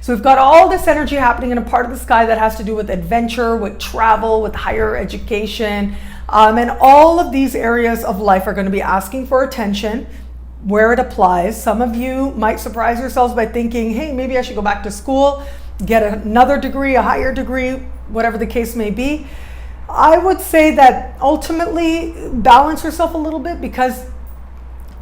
So we've got all this energy happening in a part of the sky that has to do with adventure, with travel, with higher education, and all of these areas of life are going to be asking for attention where it applies. Some of you might surprise yourselves by thinking, hey, maybe I should go back to school, get another degree, a higher degree, whatever the case may be. I would say that ultimately balance yourself a little bit, because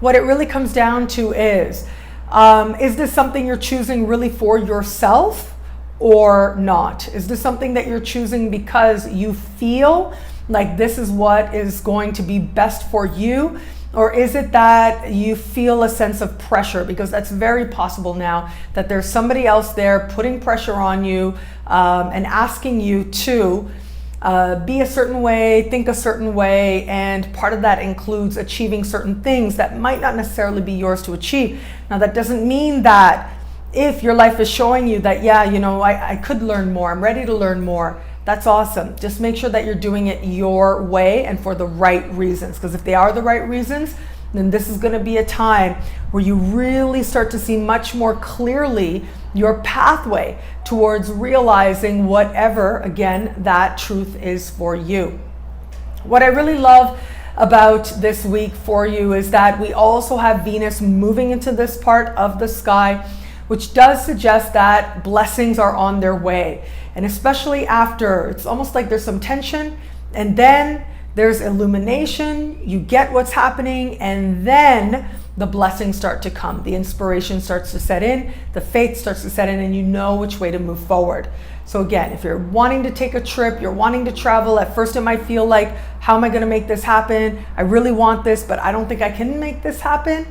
what it really comes down to is this something you're choosing really for yourself or not? Is this something that you're choosing because you feel like this is what is going to be best for you? Or is it that you feel a sense of pressure? Because that's very possible now, that there's somebody else there putting pressure on you and asking you to be a certain way, think a certain way, and part of that includes achieving certain things that might not necessarily be yours to achieve. Now, that doesn't mean that if your life is showing you that, yeah, you know, I could learn more, I'm ready to learn more, that's awesome. Just make sure that you're doing it your way and for the right reasons. Because if they are the right reasons, then this is going to be a time where you really start to see much more clearly your pathway towards realizing whatever, again, that truth is for you. What I really love about this week for you is that we also have Venus moving into this part of the sky, which does suggest that blessings are on their way. And especially after, it's almost like there's some tension, and then there's illumination, you get what's happening, and then the blessings start to come. The inspiration starts to set in, the faith starts to set in, and you know which way to move forward. So again, if you're wanting to take a trip, you're wanting to travel, at first it might feel like, how am I going to make this happen? I really want this, but I don't think I can make this happen.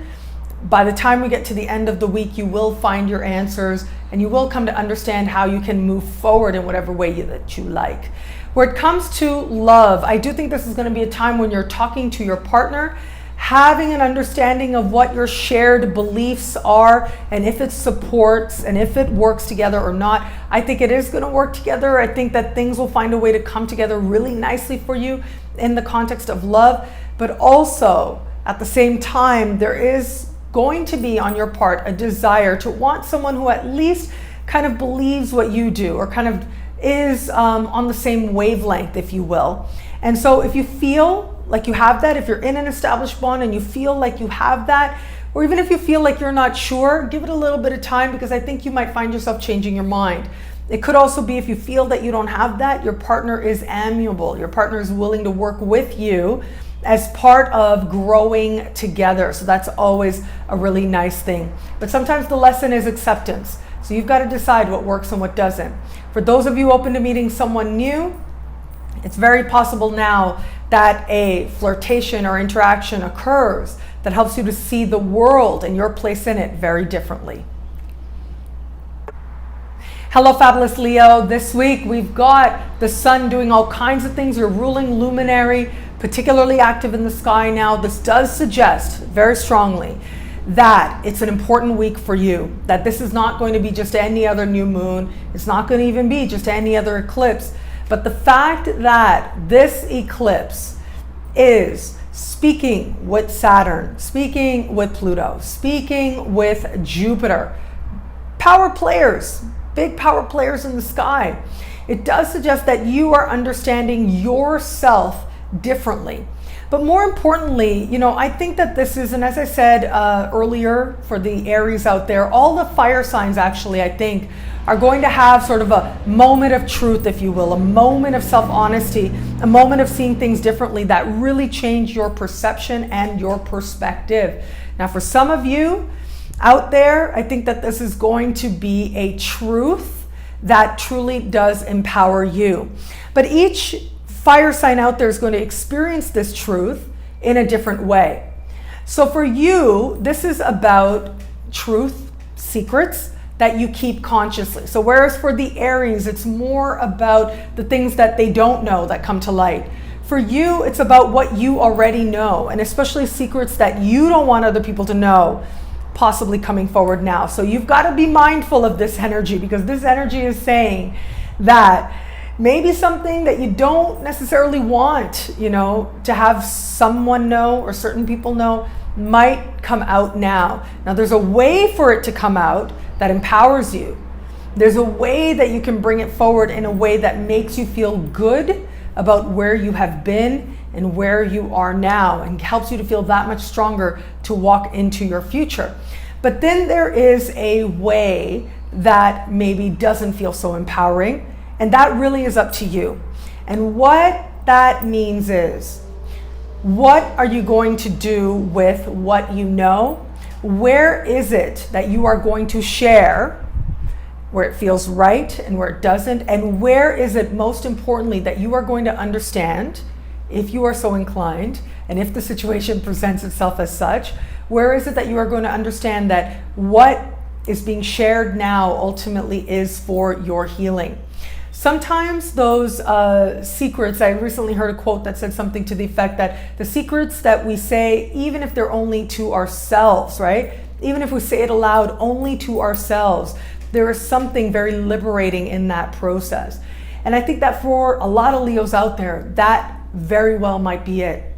By the time we get to the end of the week, you will find your answers, and you will come to understand how you can move forward in whatever way that you like. Where it comes to love, I do think this is going to be a time when you're talking to your partner, having an understanding of what your shared beliefs are and if it supports and if it works together or not. I think it is going to work together. I think that things will find a way to come together really nicely for you in the context of love, but also at the same time, there is going to be on your part a desire to want someone who at least kind of believes what you do, or kind of is on the same wavelength, if you will. And so if you feel like you have that, if you're in an established bond and you feel like you have that, or even if you feel like you're not sure, give it a little bit of time, because I think you might find yourself changing your mind. It could also be if you feel that you don't have that, your partner is amiable. Your partner is willing to work with you as part of growing together. So that's always a really nice thing. But sometimes the lesson is acceptance. So you've got to decide what works and what doesn't. For those of you open to meeting someone new, it's very possible now that a flirtation or interaction occurs that helps you to see the world and your place in it very differently. Hello, fabulous Leo. This week we've got the sun doing all kinds of things. Your ruling luminary, particularly active in the sky now. This does suggest very strongly that it's an important week for you, that this is not going to be just any other new moon. It's not going to even be just any other eclipse. But the fact that this eclipse is speaking with Saturn, speaking with Pluto, speaking with Jupiter, power players, big power players in the sky, it does suggest that you are understanding yourself differently. But more importantly, I think that this is, and as I said earlier, for the Aries out there, all the fire signs actually, I think, are going to have sort of a moment of truth, if you will, a moment of self-honesty, a moment of seeing things differently that really change your perception and your perspective. Now, for some of you out there, I think that this is going to be a truth that truly does empower you. But each fire sign out there is going to experience this truth in a different way. So for you, this is about truth, secrets that you keep consciously. So whereas for the Aries, it's more about the things that they don't know that come to light. For you, it's about what you already know, and especially secrets that you don't want other people to know, possibly coming forward now. So you've got to be mindful of this energy, because this energy is saying that maybe something that you don't necessarily want, to have someone know or certain people know might come out now. Now, there's a way for it to come out that empowers you. There's a way that you can bring it forward in a way that makes you feel good about where you have been and where you are now, and helps you to feel that much stronger to walk into your future. But then there is a way that maybe doesn't feel so empowering, and that really is up to you. And what that means is, what are you going to do with what you know? Where is it that you are going to share, where it feels right and where it doesn't? And where is it, most importantly, that you are going to understand, if you are so inclined, and if the situation presents itself as such, where is it that you are going to understand that what is being shared now ultimately is for your healing? Sometimes those secrets, I recently heard a quote that said something to the effect that the secrets that we say, even if they're only to ourselves, right? Even if we say it aloud only to ourselves, there is something very liberating in that process. And I think that for a lot of Leos out there, that very well might be it.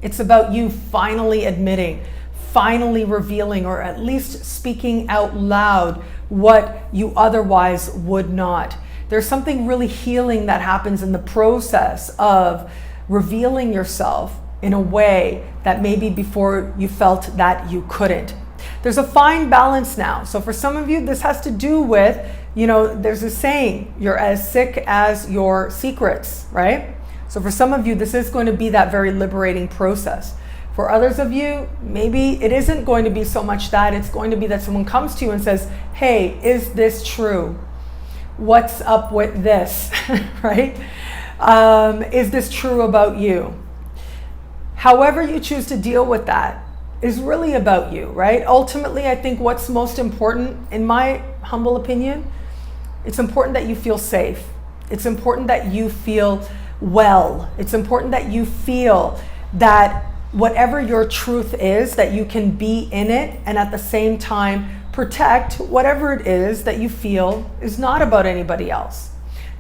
It's about you finally admitting, finally revealing, or at least speaking out loud what you otherwise would not. There's something really healing that happens in the process of revealing yourself in a way that maybe before you felt that you couldn't. There's a fine balance now. So for some of you, this has to do with, there's a saying, you're as sick as your secrets, right? So for some of you, this is going to be that very liberating process. For others of you, maybe it isn't going to be so much that, it's going to be that someone comes to you and says, hey, is this true? What's up with this, right? Is this true about you? However you choose to deal with that is really about you, right? Ultimately, I think what's most important, in my humble opinion, it's important that you feel safe. It's important that you feel well. It's important that you feel that whatever your truth is, that you can be in it and at the same time protect whatever it is that you feel is not about anybody else.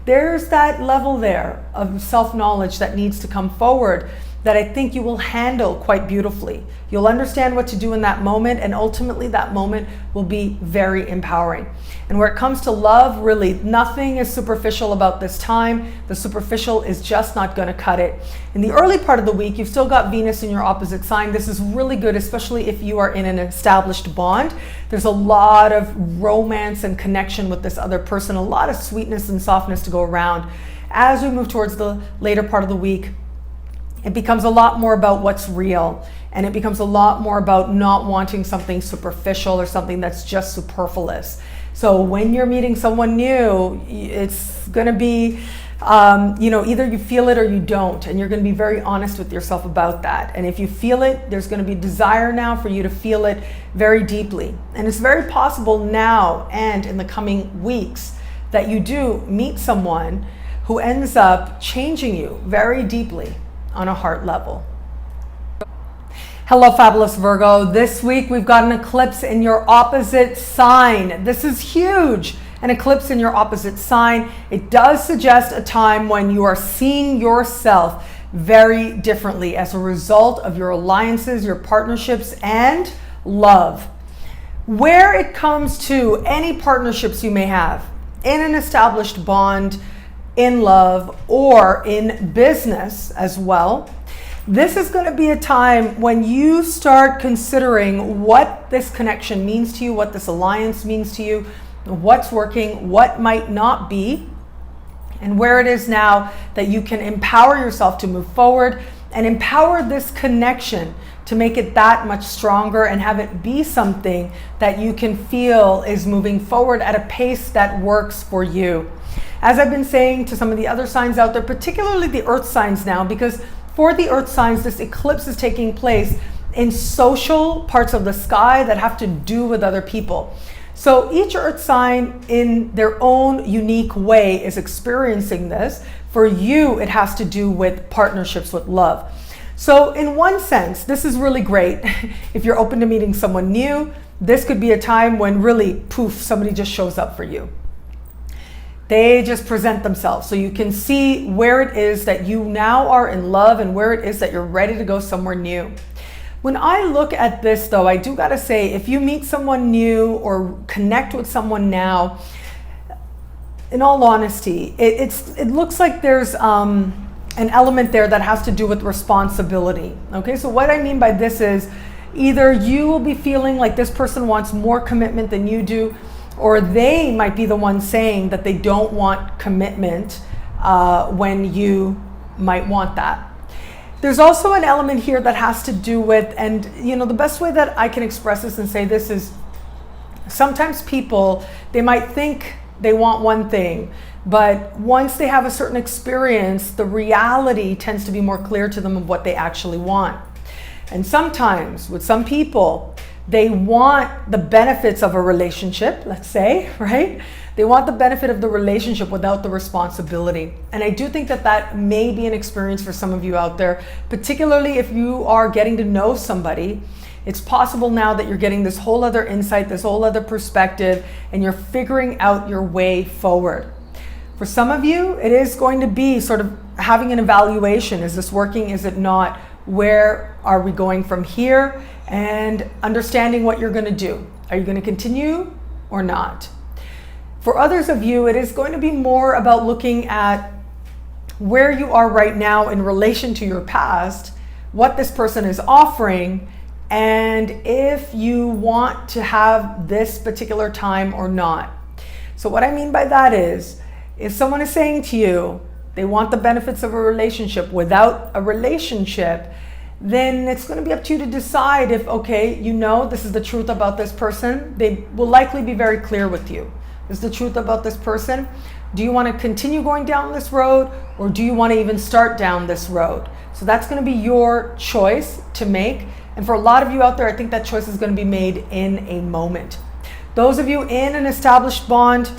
There's that level there of self-knowledge that needs to come forward that I think you will handle quite beautifully. You'll understand what to do in that moment, and ultimately that moment will be very empowering. And where it comes to love, really nothing is superficial about this time. The superficial is just not going to cut it. In the early part of the week, you've still got Venus in your opposite sign. This is really good, especially if you are in an established bond. There's a lot of romance and connection with this other person, a lot of sweetness and softness to go around. As we move towards the later part of the week, it becomes a lot more about what's real, and it becomes a lot more about not wanting something superficial or something that's just superfluous. So when you're meeting someone new, it's going to be, either you feel it or you don't, and you're going to be very honest with yourself about that. And if you feel it, there's going to be desire now for you to feel it very deeply. And it's very possible now and in the coming weeks that you do meet someone who ends up changing you very deeply on a heart level. Hello, fabulous Virgo. This week we've got an eclipse in your opposite sign. This is huge. An eclipse in your opposite sign. It does suggest a time when you are seeing yourself very differently as a result of your alliances, your partnerships, and love. Where it comes to any partnerships you may have in an established bond, in love, or in business as well, this is going to be a time when you start considering what this connection means to you, what this alliance means to you, what's working, what might not be, and where it is now that you can empower yourself to move forward and empower this connection to make it that much stronger and have it be something that you can feel is moving forward at a pace that works for you. As I've been saying to some of the other signs out there, particularly the earth signs now, because for the earth signs, this eclipse is taking place in social parts of the sky that have to do with other people. So each earth sign in their own unique way is experiencing this. For you, it has to do with partnerships with love. So in one sense, this is really great. If you're open to meeting someone new, this could be a time when really, poof, somebody just shows up for you. They just present themselves, so you can see where it is that you now are in love and where it is that you're ready to go somewhere new. When I look at this though, I do gotta say, if you meet someone new or connect with someone now, in all honesty, it looks like there's an element there that has to do with responsibility. Okay, so what I mean by this is either you will be feeling like this person wants more commitment than you do, or they might be the one saying that they don't want commitment when you might want that. There's also an element here that has to do with, and the best way that I can express this and say this is, sometimes people, they might think they want one thing, but once they have a certain experience, the reality tends to be more clear to them of what they actually want. And sometimes with some people, they want the benefits of a relationship, let's say, right? They want the benefit of the relationship without the responsibility. And I do think that that may be an experience for some of you out there, particularly if you are getting to know somebody. It's possible now that you're getting this whole other insight, this whole other perspective, and you're figuring out your way forward. For some of you, it is going to be sort of having an evaluation. Is this working? Is it not? Where are we going from here? And understanding what you're going to do. Are you going to continue or not? For others of you, it is going to be more about looking at where you are right now in relation to your past, what this person is offering, and if you want to have this particular time or not. So what I mean by that is, if someone is saying to you, they want the benefits of a relationship without a relationship, then it's going to be up to you to decide if, okay, this is the truth about this person. They will likely be very clear with you. This is the truth about this person. Do you want to continue going down this road, or do you want to even start down this road? So that's going to be your choice to make. And for a lot of you out there, I think that choice is going to be made in a moment. Those of you in an established bond,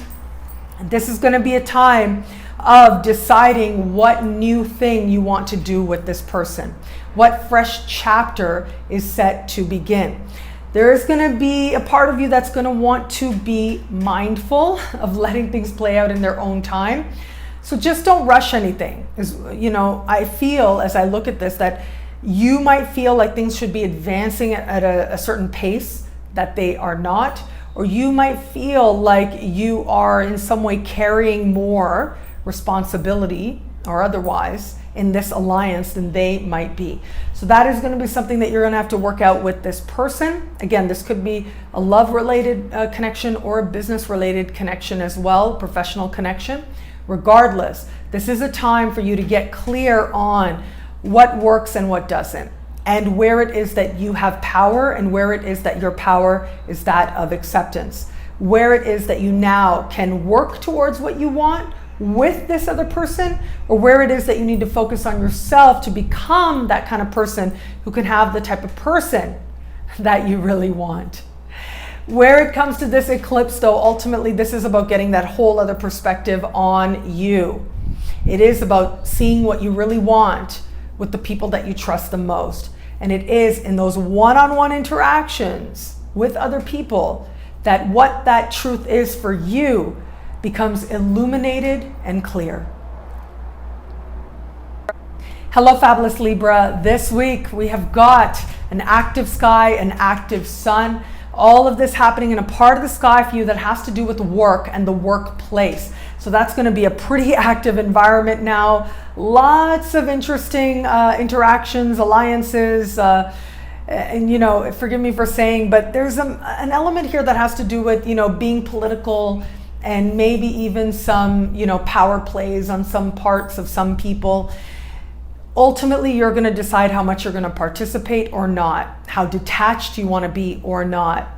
this is going to be a time of deciding what new thing you want to do with this person. What fresh chapter is set to begin? There is going to be a part of you that's going to want to be mindful of letting things play out in their own time. So just don't rush anything. I feel as I look at this that you might feel like things should be advancing at a certain pace that they are not, or you might feel like you are in some way carrying more responsibility or otherwise in this alliance than they might be. So that is going to be something that you're going to have to work out with this person. Again, this could be a love-related connection or a business-related connection as well, professional connection. Regardless, this is a time for you to get clear on what works and what doesn't, and where it is that you have power and where it is that your power is that of acceptance, where it is that you now can work towards what you want with this other person, or where it is that you need to focus on yourself to become that kind of person who can have the type of person that you really want. Where it comes to this eclipse though, ultimately this is about getting that whole other perspective on you. It is about seeing what you really want with the people that you trust the most. And it is in those one-on-one interactions with other people that what that truth is for you becomes illuminated and clear. Hello, fabulous Libra. This week we have got an active sky, an active sun. All of this happening in a part of the sky for you that has to do with work and the workplace. So that's going to be a pretty active environment now. Lots of interesting interactions, alliances, and forgive me for saying, but there's an element here that has to do with, being political, and maybe even some, power plays on some parts of some people. Ultimately, you're going to decide how much you're going to participate or not, how detached you want to be or not.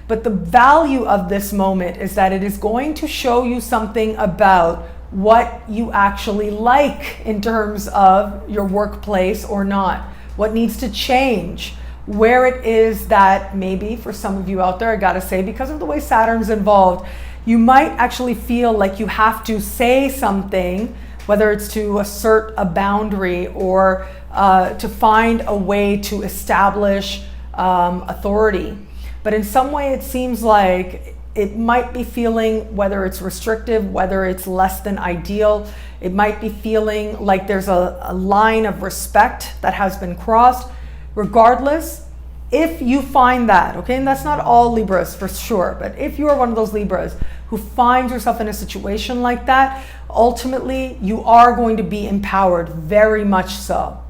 But the value of this moment is that it is going to show you something about what you actually like in terms of your workplace or not, what needs to change, where it is that maybe for some of you out there, I got to say, because of the way Saturn's involved, you might actually feel like you have to say something, whether it's to assert a boundary or to find a way to establish authority. But in some way it seems like it might be feeling, whether it's restrictive, whether it's less than ideal, it might be feeling like there's a line of respect that has been crossed. Regardless, if you find that, okay, and that's not all Libras for sure, but if you are one of those Libras who finds yourself in a situation like that, ultimately you are going to be empowered, very much so.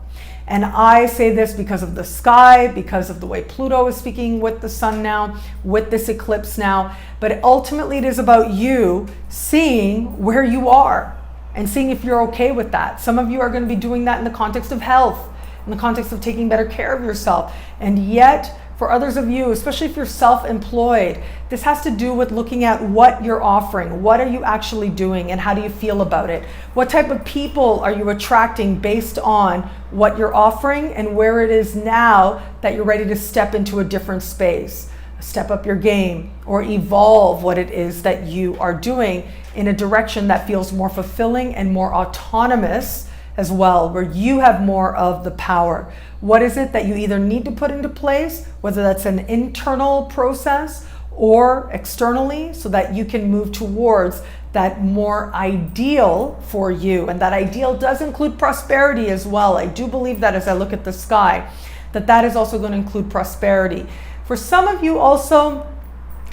And I say this because of the sky, because of the way Pluto is speaking with the sun now, with this eclipse now, but ultimately it is about you seeing where you are and seeing if you're okay with that. Some of you are going to be doing that in the context of health, in the context of taking better care of yourself. And yet, for others of you, especially if you're self-employed, this has to do with looking at what you're offering. What are you actually doing and how do you feel about it? What type of people are you attracting based on what you're offering and where it is now that you're ready to step into a different space, step up your game, or evolve what it is that you are doing in a direction that feels more fulfilling and more autonomous as well, where you have more of the power. What is it that you either need to put into place, whether that's an internal process or externally, so that you can move towards that more ideal for you? And that ideal does include prosperity as well. I do believe that as I look at the sky, that is also going to include prosperity. For some of you also,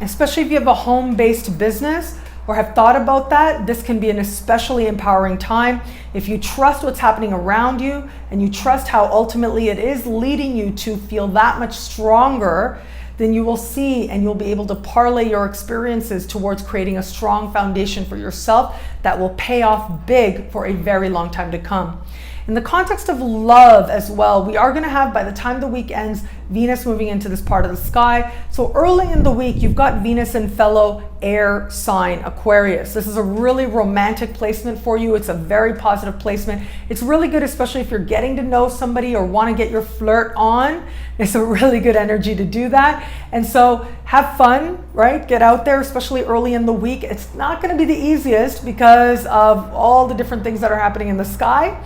especially if you have a home-based business, or have thought about that, this can be an especially empowering time. If you trust what's happening around you and you trust how ultimately it is leading you to feel that much stronger, then you will see and you'll be able to parlay your experiences towards creating a strong foundation for yourself that will pay off big for a very long time to come. In the context of love as well, we are going to have, by the time the week ends, Venus moving into this part of the sky. So early in the week, you've got Venus in fellow air sign, Aquarius. This is a really romantic placement for you. It's a very positive placement. It's really good, especially if you're getting to know somebody or want to get your flirt on. It's a really good energy to do that. And so have fun, right? Get out there, especially early in the week. It's not going to be the easiest because of all the different things that are happening in the sky.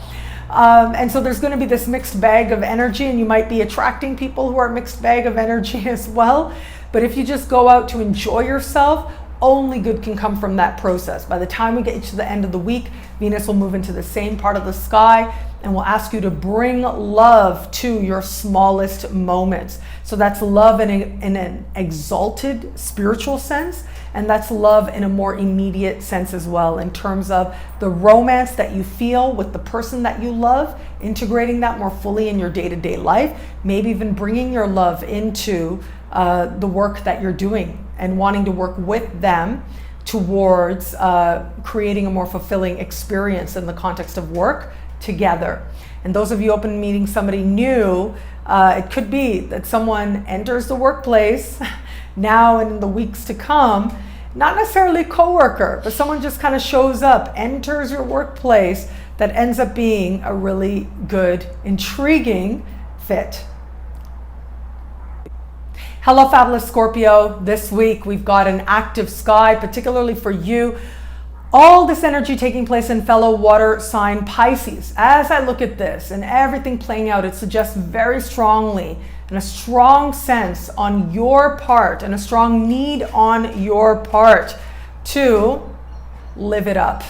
And so there's going to be this mixed bag of energy, and you might be attracting people who are mixed bag of energy as well. But if you just go out to enjoy yourself, only good can come from that process. By the time we get to the end of the week, Venus will move into the same part of the sky and will ask you to bring love to your smallest moments. So that's love in an exalted spiritual sense, and that's love in a more immediate sense as well, in terms of the romance that you feel with the person that you love, integrating that more fully in your day-to-day life, maybe even bringing your love into the work that you're doing and wanting to work with them towards creating a more fulfilling experience in the context of work together. And those of you open to meeting somebody new, it could be that someone enters the workplace now and in the weeks to come, not necessarily a coworker, but someone just kind of shows up, enters your workplace, that ends up being a really good, intriguing fit. Hello, fabulous Scorpio. This week we've got an active sky, particularly for you. All this energy taking place in fellow water sign Pisces. As I look at this and everything playing out, it suggests very strongly and a strong sense on your part and a strong need on your part to live it up,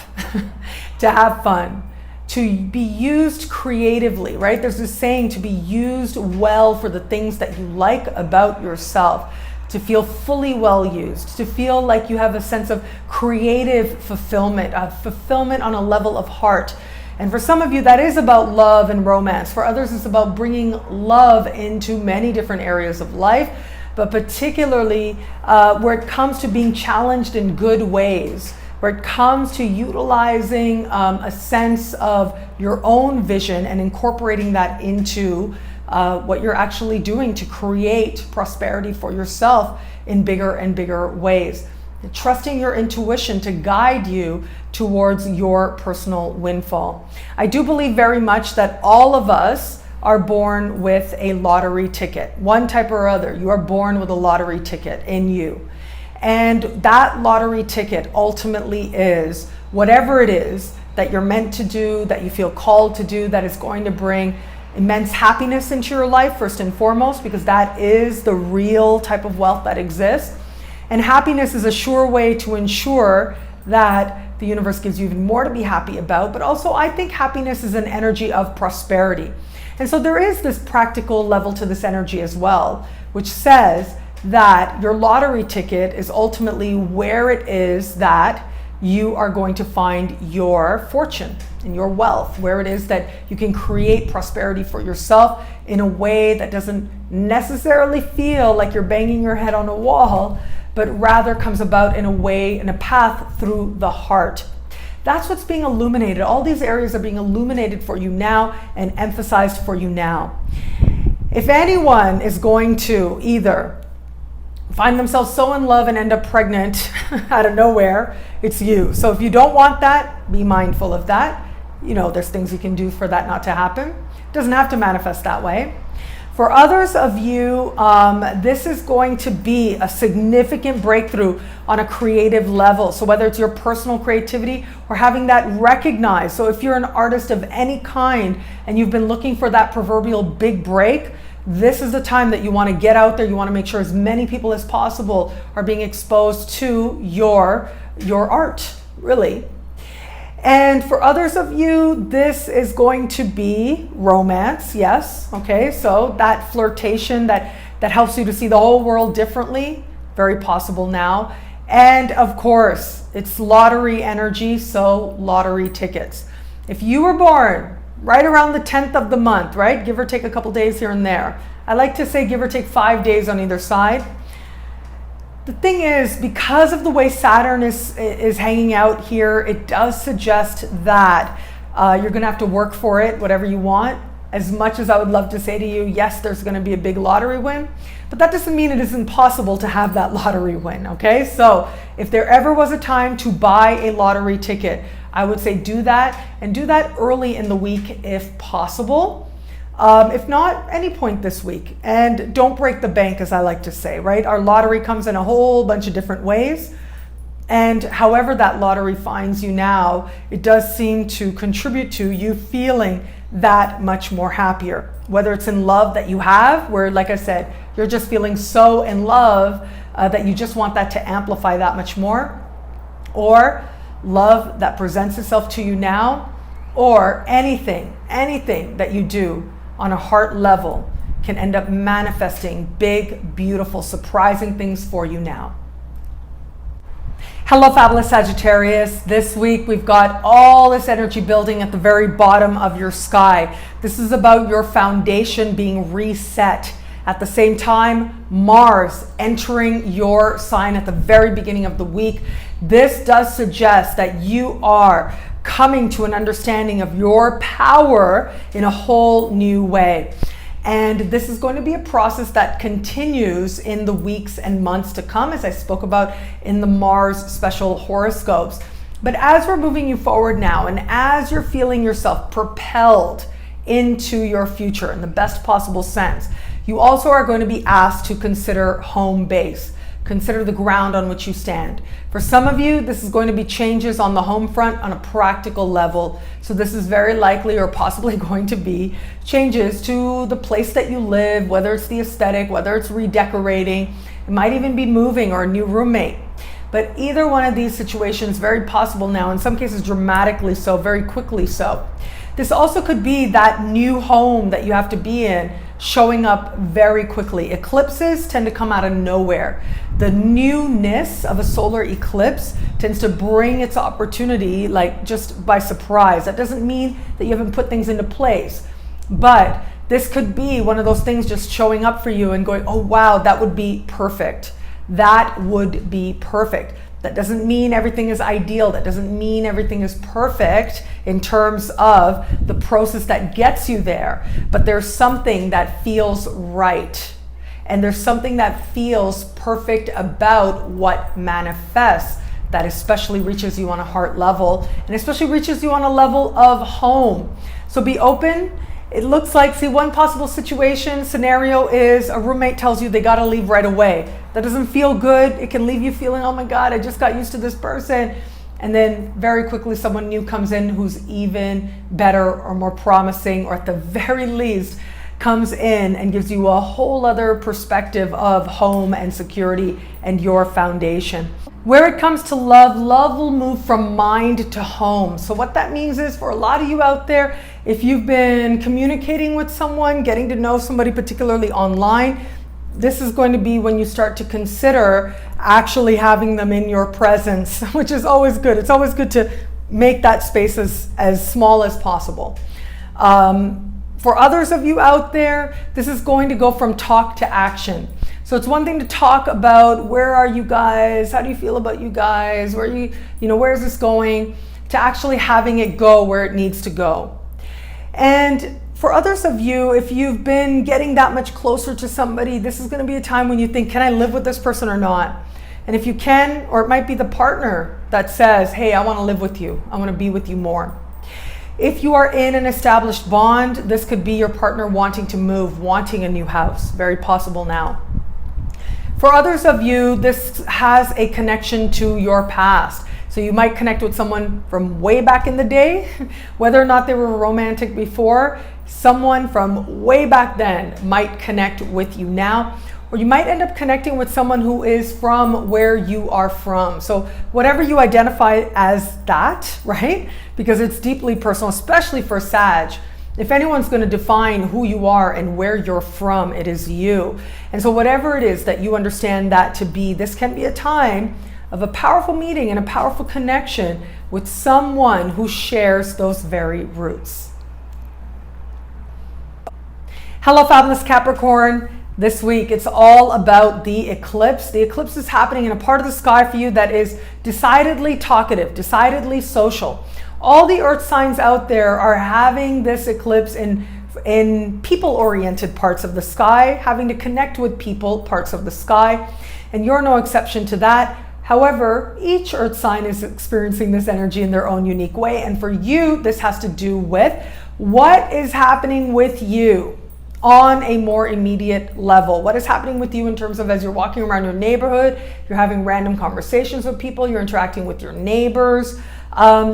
to have fun, to be used creatively, right? There's this saying, to be used well for the things that you like about yourself, to feel fully well used, to feel like you have a sense of creative fulfillment, on a level of heart. And for some of you, that is about love and romance. For others, it's about bringing love into many different areas of life, but particularly where it comes to being challenged in good ways, where it comes to utilizing a sense of your own vision and incorporating that into what you're actually doing to create prosperity for yourself in bigger and bigger ways. Trusting your intuition to guide you towards your personal windfall. I do believe very much that all of us are born with a lottery ticket, one type or other. You are born with a lottery ticket in you. And that lottery ticket ultimately is whatever it is that you're meant to do, that you feel called to do, that is going to bring immense happiness into your life, first and foremost, because that is the real type of wealth that exists. And happiness is a sure way to ensure that the universe gives you even more to be happy about. But also, I think happiness is an energy of prosperity. And so there is this practical level to this energy as well, which says that your lottery ticket is ultimately where it is that you are going to find your fortune and your wealth, where it is that you can create prosperity for yourself in a way that doesn't necessarily feel like you're banging your head on a wall, but rather comes about in a way, in a path through the heart. That's what's being illuminated. All these areas are being illuminated for you now and emphasized for you now. If anyone is going to either find themselves so in love and end up pregnant out of nowhere, it's you. So if you don't want that, be mindful of that. You know, there's things you can do for that not to happen. It doesn't have to manifest that way. For others of you, this is going to be a significant breakthrough on a creative level. So whether it's your personal creativity or having that recognized. So if you're an artist of any kind and you've been looking for that proverbial big break, this is the time that you want to get out there. You want to make sure as many people as possible are being exposed to your art, really. And for others of you, this is going to be romance, yes, okay? So that flirtation that helps you to see the whole world differently, very possible now. And of course, it's lottery energy, so lottery tickets. If you were born right around the 10th of the month, right? Give or take a couple days here and there. I like to say give or take 5 days on either side. The thing is, because of the way Saturn is hanging out here, it does suggest that you're going to have to work for it, whatever you want. As much as I would love to say to you, yes, there's going to be a big lottery win, but that doesn't mean it is impossible to have that lottery win, okay? So if there ever was a time to buy a lottery ticket, I would say do that, and do that early in the week if possible. If not, any point this week. And don't break the bank, as I like to say, right? Our lottery comes in a whole bunch of different ways. And however that lottery finds you now, it does seem to contribute to you feeling that much more happier. Whether it's in love that you have, where, like I said, you're just feeling so in love that you just want that to amplify that much more, or love that presents itself to you now, or anything that you do on a heart level can end up manifesting big, beautiful, surprising things for you now. Hello, fabulous Sagittarius. This week we've got all this energy building at the very bottom of your sky. This is about your foundation being reset. At the same time, Mars entering your sign at the very beginning of the week. This does suggest that you are coming to an understanding of your power in a whole new way. And this is going to be a process that continues in the weeks and months to come, as I spoke about in the Mars special horoscopes. But as we're moving you forward now, and as you're feeling yourself propelled into your future in the best possible sense, you also are going to be asked to consider home base. Consider the ground on which you stand. For some of you, this is going to be changes on the home front on a practical level. So this is very likely or possibly going to be changes to the place that you live, whether it's the aesthetic, whether it's redecorating. It might even be moving or a new roommate. But either one of these situations, very possible now, in some cases dramatically so, very quickly so. This also could be that new home that you have to be in showing up very quickly. Eclipses tend to come out of nowhere. The newness of a solar eclipse tends to bring its opportunity like just by surprise. That doesn't mean that you haven't put things into place, but this could be one of those things just showing up for you and going, oh wow, that would be perfect. That would be perfect. That doesn't mean everything is ideal. That doesn't mean everything is perfect in terms of the process that gets you there. But there's something that feels right. And there's something that feels perfect about what manifests that especially reaches you on a heart level and especially reaches you on a level of home. So be open. It looks like, see, one possible scenario is a roommate tells you they got to leave right away. That doesn't feel good. It can leave you feeling, oh my God, I just got used to this person. And then very quickly someone new comes in who's even better or more promising, or at the very least comes in and gives you a whole other perspective of home and security and your foundation. Where it comes to love, love will move from mind to home. So what that means is, for a lot of you out there, if you've been communicating with someone, getting to know somebody, particularly online, this is going to be when you start to consider actually having them in your presence, which is always good. It's always good to make that space as small as possible. For others of you out there, this is going to go from talk to action. So it's one thing to talk about, where are you guys? How do you feel about you guys? Where is this going? To actually having it go where it needs to go. And for others of you, if you've been getting that much closer to somebody, this is going to be a time when you think, can I live with this person or not? And if you can, or it might be the partner that says, hey, I want to live with you. I want to be with you more. If you are in an established bond, this could be your partner wanting to move, wanting a new house. Very possible now. For others of you, this has a connection to your past. So you might connect with someone from way back in the day, whether or not they were romantic before. Someone from way back then might connect with you now, or you might end up connecting with someone who is from where you are from. So whatever you identify as that, right? Because it's deeply personal, especially for Sag. If anyone's going to define who you are and where you're from, it is you. And so whatever it is that you understand that to be, this can be a time of a powerful meeting and a powerful connection with someone who shares those very roots. Hello, fabulous Capricorn. This week, it's all about the eclipse. The eclipse is happening in a part of the sky for you that is decidedly talkative, decidedly social. All the earth signs out there are having this eclipse in people-oriented parts of the sky, having to connect with people parts of the sky, and you're no exception to that. However, each earth sign is experiencing this energy in their own unique way, and for you, this has to do with what is happening with you on a more immediate level. What is happening with you in terms of as you're walking around your neighborhood, you're having random conversations with people, you're interacting with your neighbors.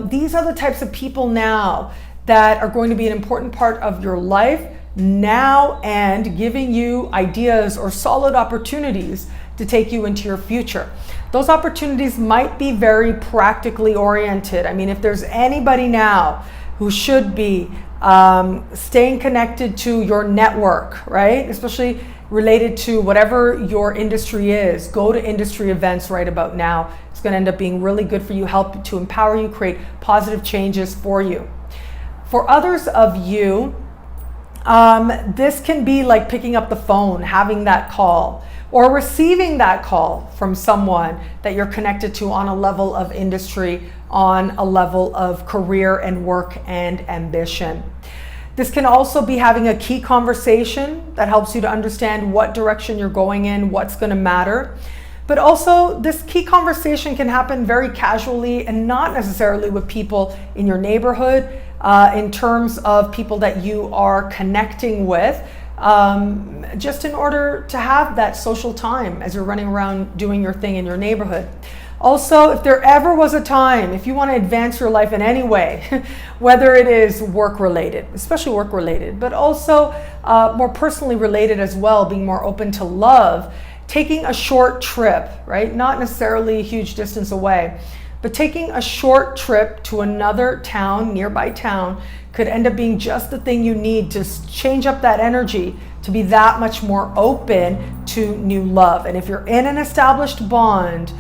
These are the types of people now that are going to be an important part of your life now and giving you ideas or solid opportunities to take you into your future. Those opportunities might be very practically oriented. I mean, if there's anybody now who should be staying connected to your network, right? Especially related to whatever your industry is, go to industry events right about now. It's going to end up being really good for you, help to empower you, create positive changes for you. For others of you, this can be like picking up the phone, having that call, or receiving that call from someone that you're connected to on a level of industry, on a level of career and work and ambition. This can also be having a key conversation that helps you to understand what direction you're going in, what's going to matter. But also, this key conversation can happen very casually and not necessarily with people in your neighborhood, in terms of people that you are connecting with, just in order to have that social time as you're running around doing your thing in your neighborhood. Also, if there ever was a time, if you want to advance your life in any way, whether it is work related, especially work related, but also more personally related as well, being more open to love, taking a short trip, right? Not necessarily a huge distance away, but taking a short trip to another town, nearby town, could end up being just the thing you need to change up that energy to be that much more open to new love. And if you're in an established bond,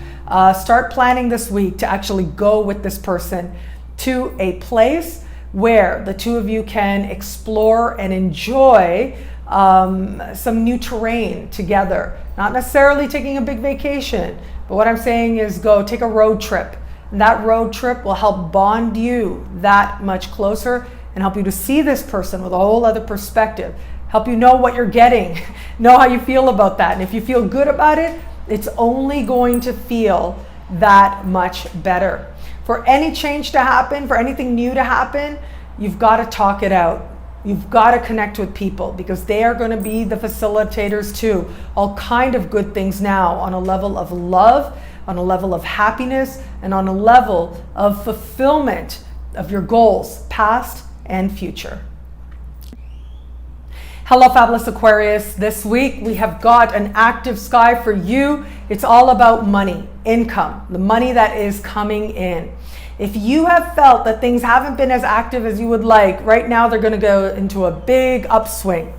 start planning this week to actually go with this person to a place where the two of you can explore and enjoy some new terrain together. Not necessarily taking a big vacation, but what I'm saying is go take a road trip. And that road trip will help bond you that much closer and help you to see this person with a whole other perspective. Help you know what you're getting, know how you feel about that. And if you feel good about it, it's only going to feel that much better. For any change to happen, for anything new to happen, you've got to talk it out. You've got to connect with people because they are going to be the facilitators too. All kind of good things now on a level of love, on a level of happiness, and on a level of fulfillment of your goals, past and future. Hello, fabulous Aquarius. This week we have got an active sky for you. It's all about money, income, the money that is coming in. If you have felt that things haven't been as active as you would like, right now they're going to go into a big upswing.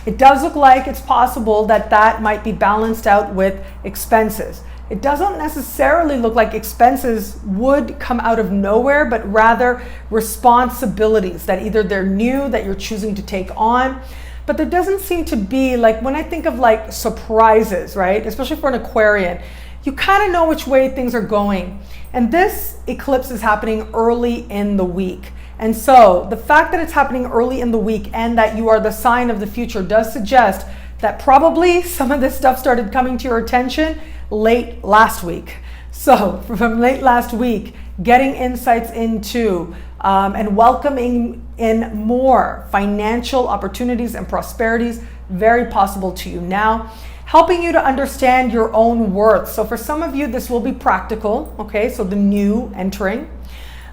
It does look like it's possible that that might be balanced out with expenses. It doesn't necessarily look like expenses would come out of nowhere, but rather responsibilities that either they're new that you're choosing to take on. But there doesn't seem to be, like when I think of like surprises, right? Especially for an Aquarian, you kind of know which way things are going. And this eclipse is happening early in the week. And so the fact that it's happening early in the week and that you are the sign of the future does suggest that probably some of this stuff started coming to your attention late last week. So from late last week, getting insights into and welcoming in more financial opportunities and prosperities, very possible to you now, helping you to understand your own worth. So for some of you, this will be practical, okay? So the new entering.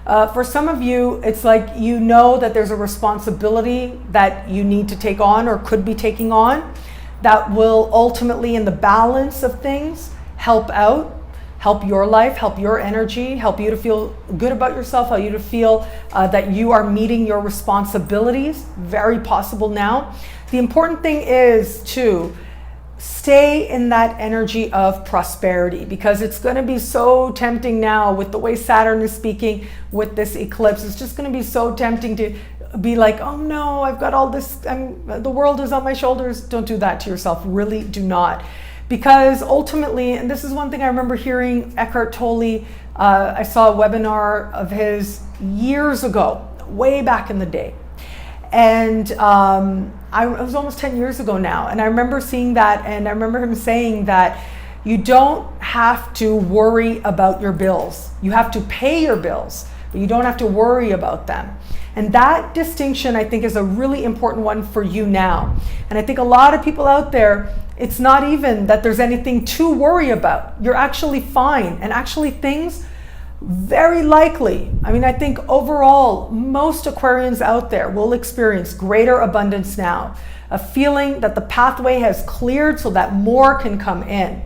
For some of you, it's like you know that there's a responsibility that you need to take on or could be taking on that will ultimately, in the balance of things, help out, help your life, help your energy, help you to feel good about yourself, help you to feel that you are meeting your responsibilities. Very possible now. The important thing is to stay in that energy of prosperity, because it's going to be so tempting now with the way Saturn is speaking with this eclipse. It's just going to be so tempting to be like, oh no, I've got all this, the world is on my shoulders. Don't do that to yourself. Really do not. Because ultimately, and this is one thing I remember hearing Eckhart Tolle, I saw a webinar of his years ago, way back in the day. And it was almost 10 years ago now. And I remember seeing that, and I remember him saying that you don't have to worry about your bills. You have to pay your bills, but you don't have to worry about them. And that distinction, I think, is a really important one for you now. And I think a lot of people out there, it's not even that there's anything to worry about. You're actually fine. And actually things very likely, I mean, I think overall, most Aquarians out there will experience greater abundance now, a feeling that the pathway has cleared so that more can come in.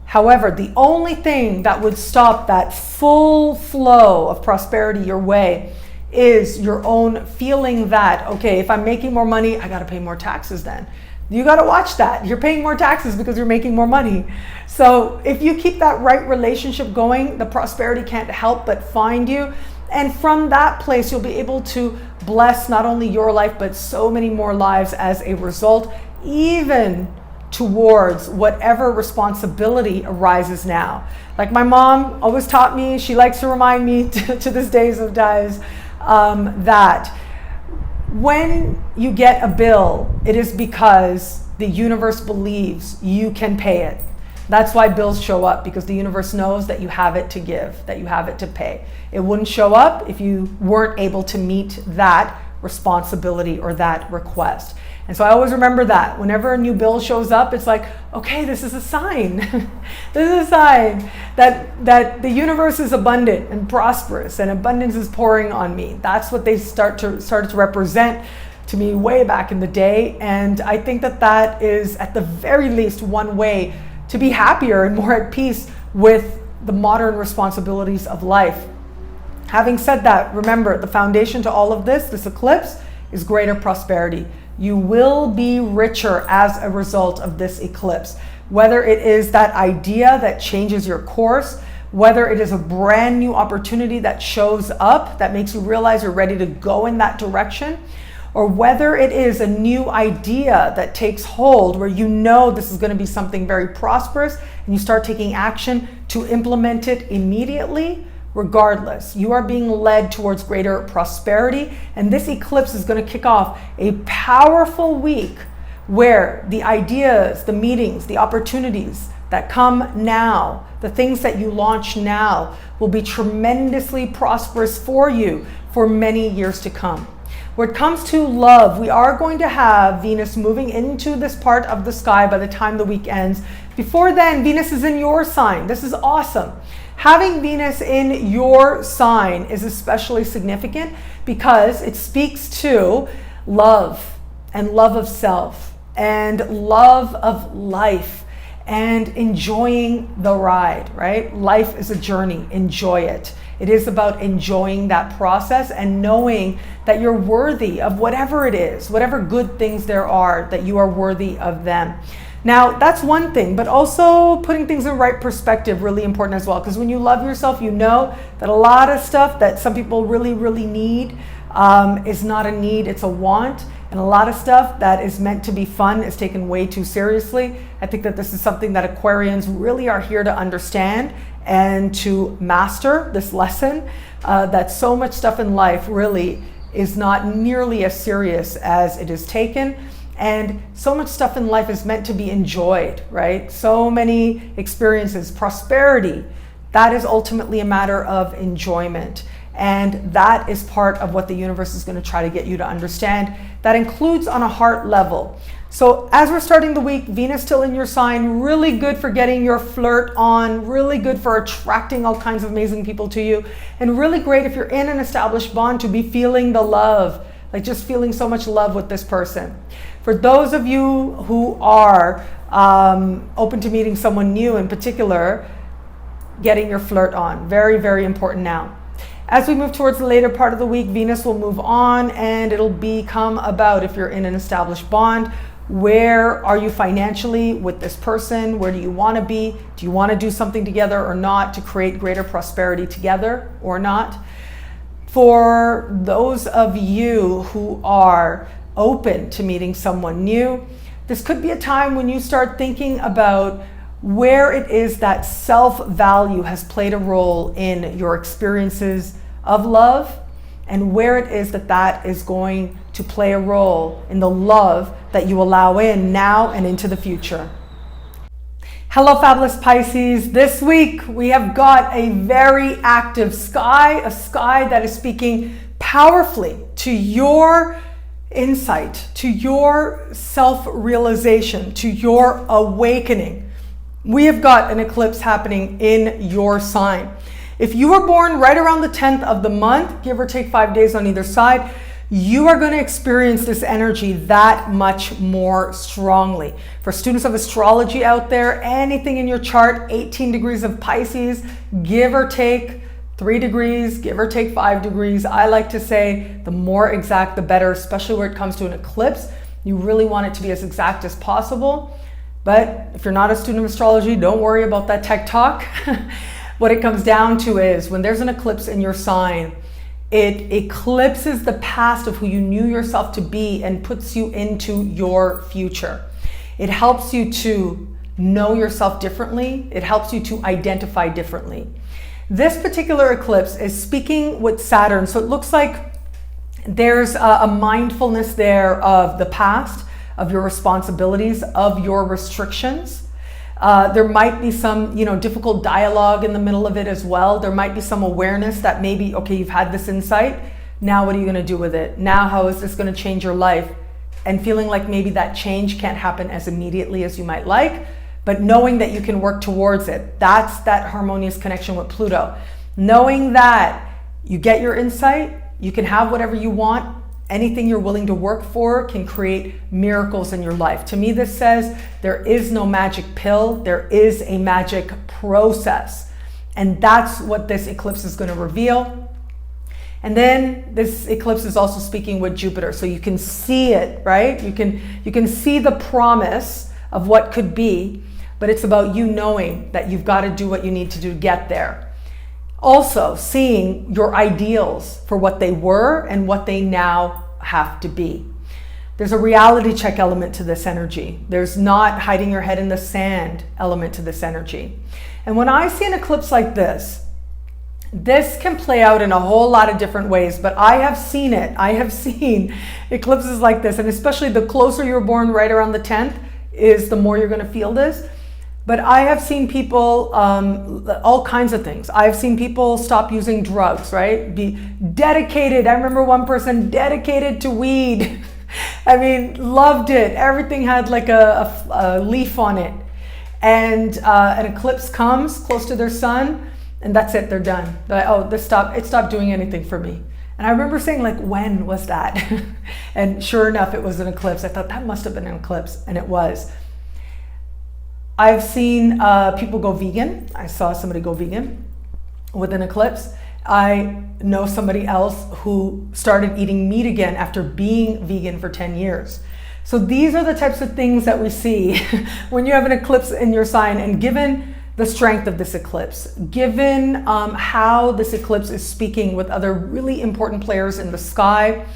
However, the only thing that would stop that full flow of prosperity your way is your own feeling that, okay, if I'm making more money, I got to pay more taxes then. You got to watch that. You're paying more taxes because you're making more money. So if you keep that right relationship going, the prosperity can't help but find you. And from that place, you'll be able to bless not only your life, but so many more lives as a result, even towards whatever responsibility arises now. Like my mom always taught me, she likes to remind me to this days of days, that when you get a bill, it is because the universe believes you can pay it. That's why bills show up, because the universe knows that you have it to give, that you have it to pay. It wouldn't show up if you weren't able to meet that responsibility or that request. And so I always remember that whenever a new bill shows up, it's like, okay, this is a sign. This is a sign that the universe is abundant and prosperous and abundance is pouring on me. That's what they started to represent to me way back in the day. And I think that that is at the very least one way to be happier and more at peace with the modern responsibilities of life. Having said that, remember the foundation to all of this eclipse, is greater prosperity. You will be richer as a result of this eclipse. Whether it is that idea that changes your course, whether it is a brand new opportunity that shows up that makes you realize you're ready to go in that direction, or whether it is a new idea that takes hold where you know this is going to be something very prosperous and you start taking action to implement it immediately. Regardless, you are being led towards greater prosperity, and this eclipse is going to kick off a powerful week where the ideas, the meetings, the opportunities that come now, the things that you launch now will be tremendously prosperous for you for many years to come. When it comes to love, we are going to have Venus moving into this part of the sky by the time the week ends. Before then, Venus is in your sign. This is awesome. Having Venus in your sign is especially significant because it speaks to love and love of self and love of life and enjoying the ride, right? Life is a journey. Enjoy it. It is about enjoying that process and knowing that you're worthy of whatever it is, whatever good things there are, that you are worthy of them. Now, that's one thing, but also putting things in right perspective, really important as well. Because when you love yourself, you know that a lot of stuff that some people really, really need is not a need, it's a want. And a lot of stuff that is meant to be fun is taken way too seriously. I think that this is something that Aquarians really are here to understand and to master this lesson, that so much stuff in life really is not nearly as serious as it is taken. And so much stuff in life is meant to be enjoyed, right? So many experiences, prosperity, that is ultimately a matter of enjoyment. And that is part of what the universe is going to try to get you to understand. That includes on a heart level. So as we're starting the week, Venus still in your sign, really good for getting your flirt on, really good for attracting all kinds of amazing people to you, and really great if you're in an established bond to be feeling the love, like just feeling so much love with this person. For those of you who are open to meeting someone new in particular, getting your flirt on, very, very important now. As we move towards the later part of the week, Venus will move on and it'll become about, if you're in an established bond, where are you financially with this person? Where do you want to be? Do you want to do something together or not to create greater prosperity together or not? For those of you who are open to meeting someone new, this could be a time when you start thinking about where it is that self-value has played a role in your experiences of love, and where it is that that is going to play a role in the love that you allow in now and into the future. Hello, fabulous Pisces. This week we have got a very active sky, a sky that is speaking powerfully to your insight, to your self-realization, to your awakening. We have got an eclipse happening in your sign. If you were born right around the 10th of the month, give or take 5 days on either side, you are going to experience this energy that much more strongly. For students of astrology out there, anything in your chart, 18 degrees of Pisces, give or take 3 degrees, give or take 5 degrees. I like to say the more exact, the better, especially where it comes to an eclipse. You really want it to be as exact as possible. But if you're not a student of astrology, don't worry about that tech talk. What it comes down to is when there's an eclipse in your sign, it eclipses the past of who you knew yourself to be and puts you into your future. It helps you to know yourself differently. It helps you to identify differently. This particular eclipse is speaking with Saturn. So it looks like there's a mindfulness there of the past, of your responsibilities, of your restrictions. There might be some, difficult dialogue in the middle of it as well. There might be some awareness that maybe, okay, you've had this insight. Now what are you going to do with it? Now how is this going to change your life? And feeling like maybe that change can't happen as immediately as you might like, but knowing that you can work towards it. That's that harmonious connection with Pluto. Knowing that you get your insight, you can have whatever you want. Anything you're willing to work for can create miracles in your life. To me, this says there is no magic pill. There is a magic process. And that's what this eclipse is going to reveal. And then this eclipse is also speaking with Jupiter. So you can see it, right? You can see the promise of what could be, but it's about you knowing that you've got to do what you need to do to get there. Also, seeing your ideals for what they were and what they now have to be. There's a reality check element to this energy. There's not hiding your head in the sand element to this energy. And when I see an eclipse like this can play out in a whole lot of different ways, but I have seen it. I have seen eclipses like this, and especially the closer you're born right around the 10th is the more you're going to feel this. But I have seen people, all kinds of things. I've seen people stop using drugs, right? Be dedicated. I remember one person dedicated to weed. I mean, loved it. Everything had like a leaf on it. And an eclipse comes close to their sun, and that's it, they're done. They're like, it stopped doing anything for me. And I remember saying, like, when was that? And sure enough, it was an eclipse. I thought that must have been an eclipse, and it was. I've seen people go vegan. I saw somebody go vegan with an eclipse. I know somebody else who started eating meat again after being vegan for 10 years. So these are the types of things that we see when you have an eclipse in your sign. And given the strength of this eclipse, given how this eclipse is speaking with other really important players in the sky,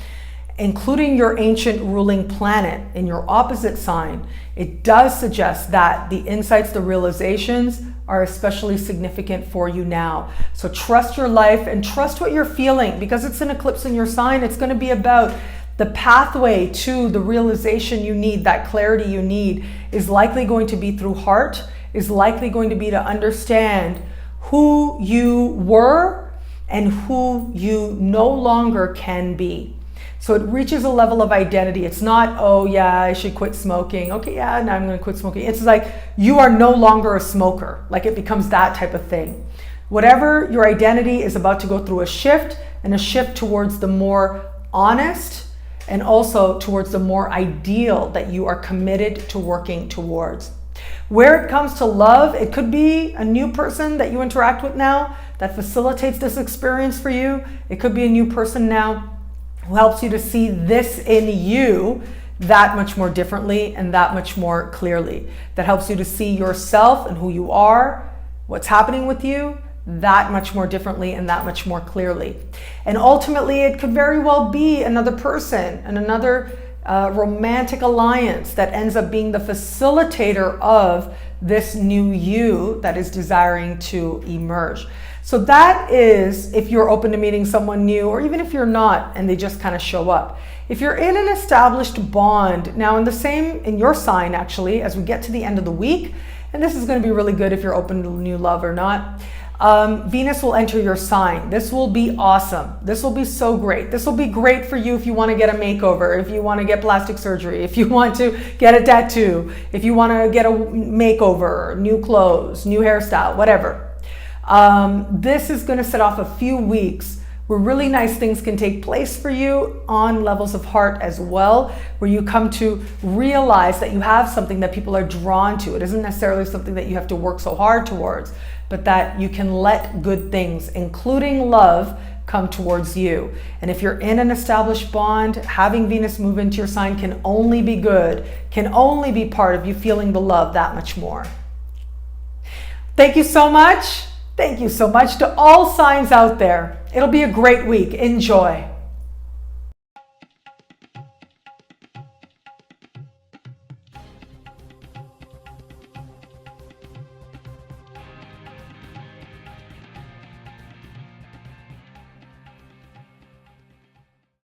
including your ancient ruling planet in your opposite sign, it does suggest that the insights, the realizations are especially significant for you now. So trust your life and trust what you're feeling, because it's an eclipse in your sign. It's going to be about the pathway to the realization you need, that clarity you need, is likely going to be through heart, is likely going to be to understand who you were and who you no longer can be. So it reaches a level of identity. It's not, oh yeah, I should quit smoking. Okay, yeah, now I'm going to quit smoking. It's like you are no longer a smoker. Like it becomes that type of thing. Whatever your identity is about to go through a shift, and a shift towards the more honest and also towards the more ideal that you are committed to working towards. Where it comes to love, it could be a new person that you interact with now that facilitates this experience for you. It could be a new person now who helps you to see this in you that much more differently and that much more clearly. That helps you to see yourself and who you are, what's happening with you, that much more differently and that much more clearly. And ultimately, it could very well be another person and another romantic alliance that ends up being the facilitator of this new you that is desiring to emerge. So that is if you're open to meeting someone new, or even if you're not and they just kind of show up. If you're in an established bond, now in your sign actually, as we get to the end of the week, and this is going to be really good if you're open to new love or not, Venus will enter your sign. This will be awesome. This will be so great. This will be great for you if you want to get a makeover, if you want to get plastic surgery, if you want to get a tattoo, if you want to get a makeover, new clothes, new hairstyle, whatever. This is going to set off a few weeks where really nice things can take place for you on levels of heart as well, where you come to realize that you have something that people are drawn to. It isn't necessarily something that you have to work so hard towards, but that you can let good things, including love, come towards you. And if you're in an established bond, having Venus move into your sign can only be good, can only be part of you feeling the love that much more. Thank you so much. Thank you so much to all signs out there. It'll be a great week. Enjoy.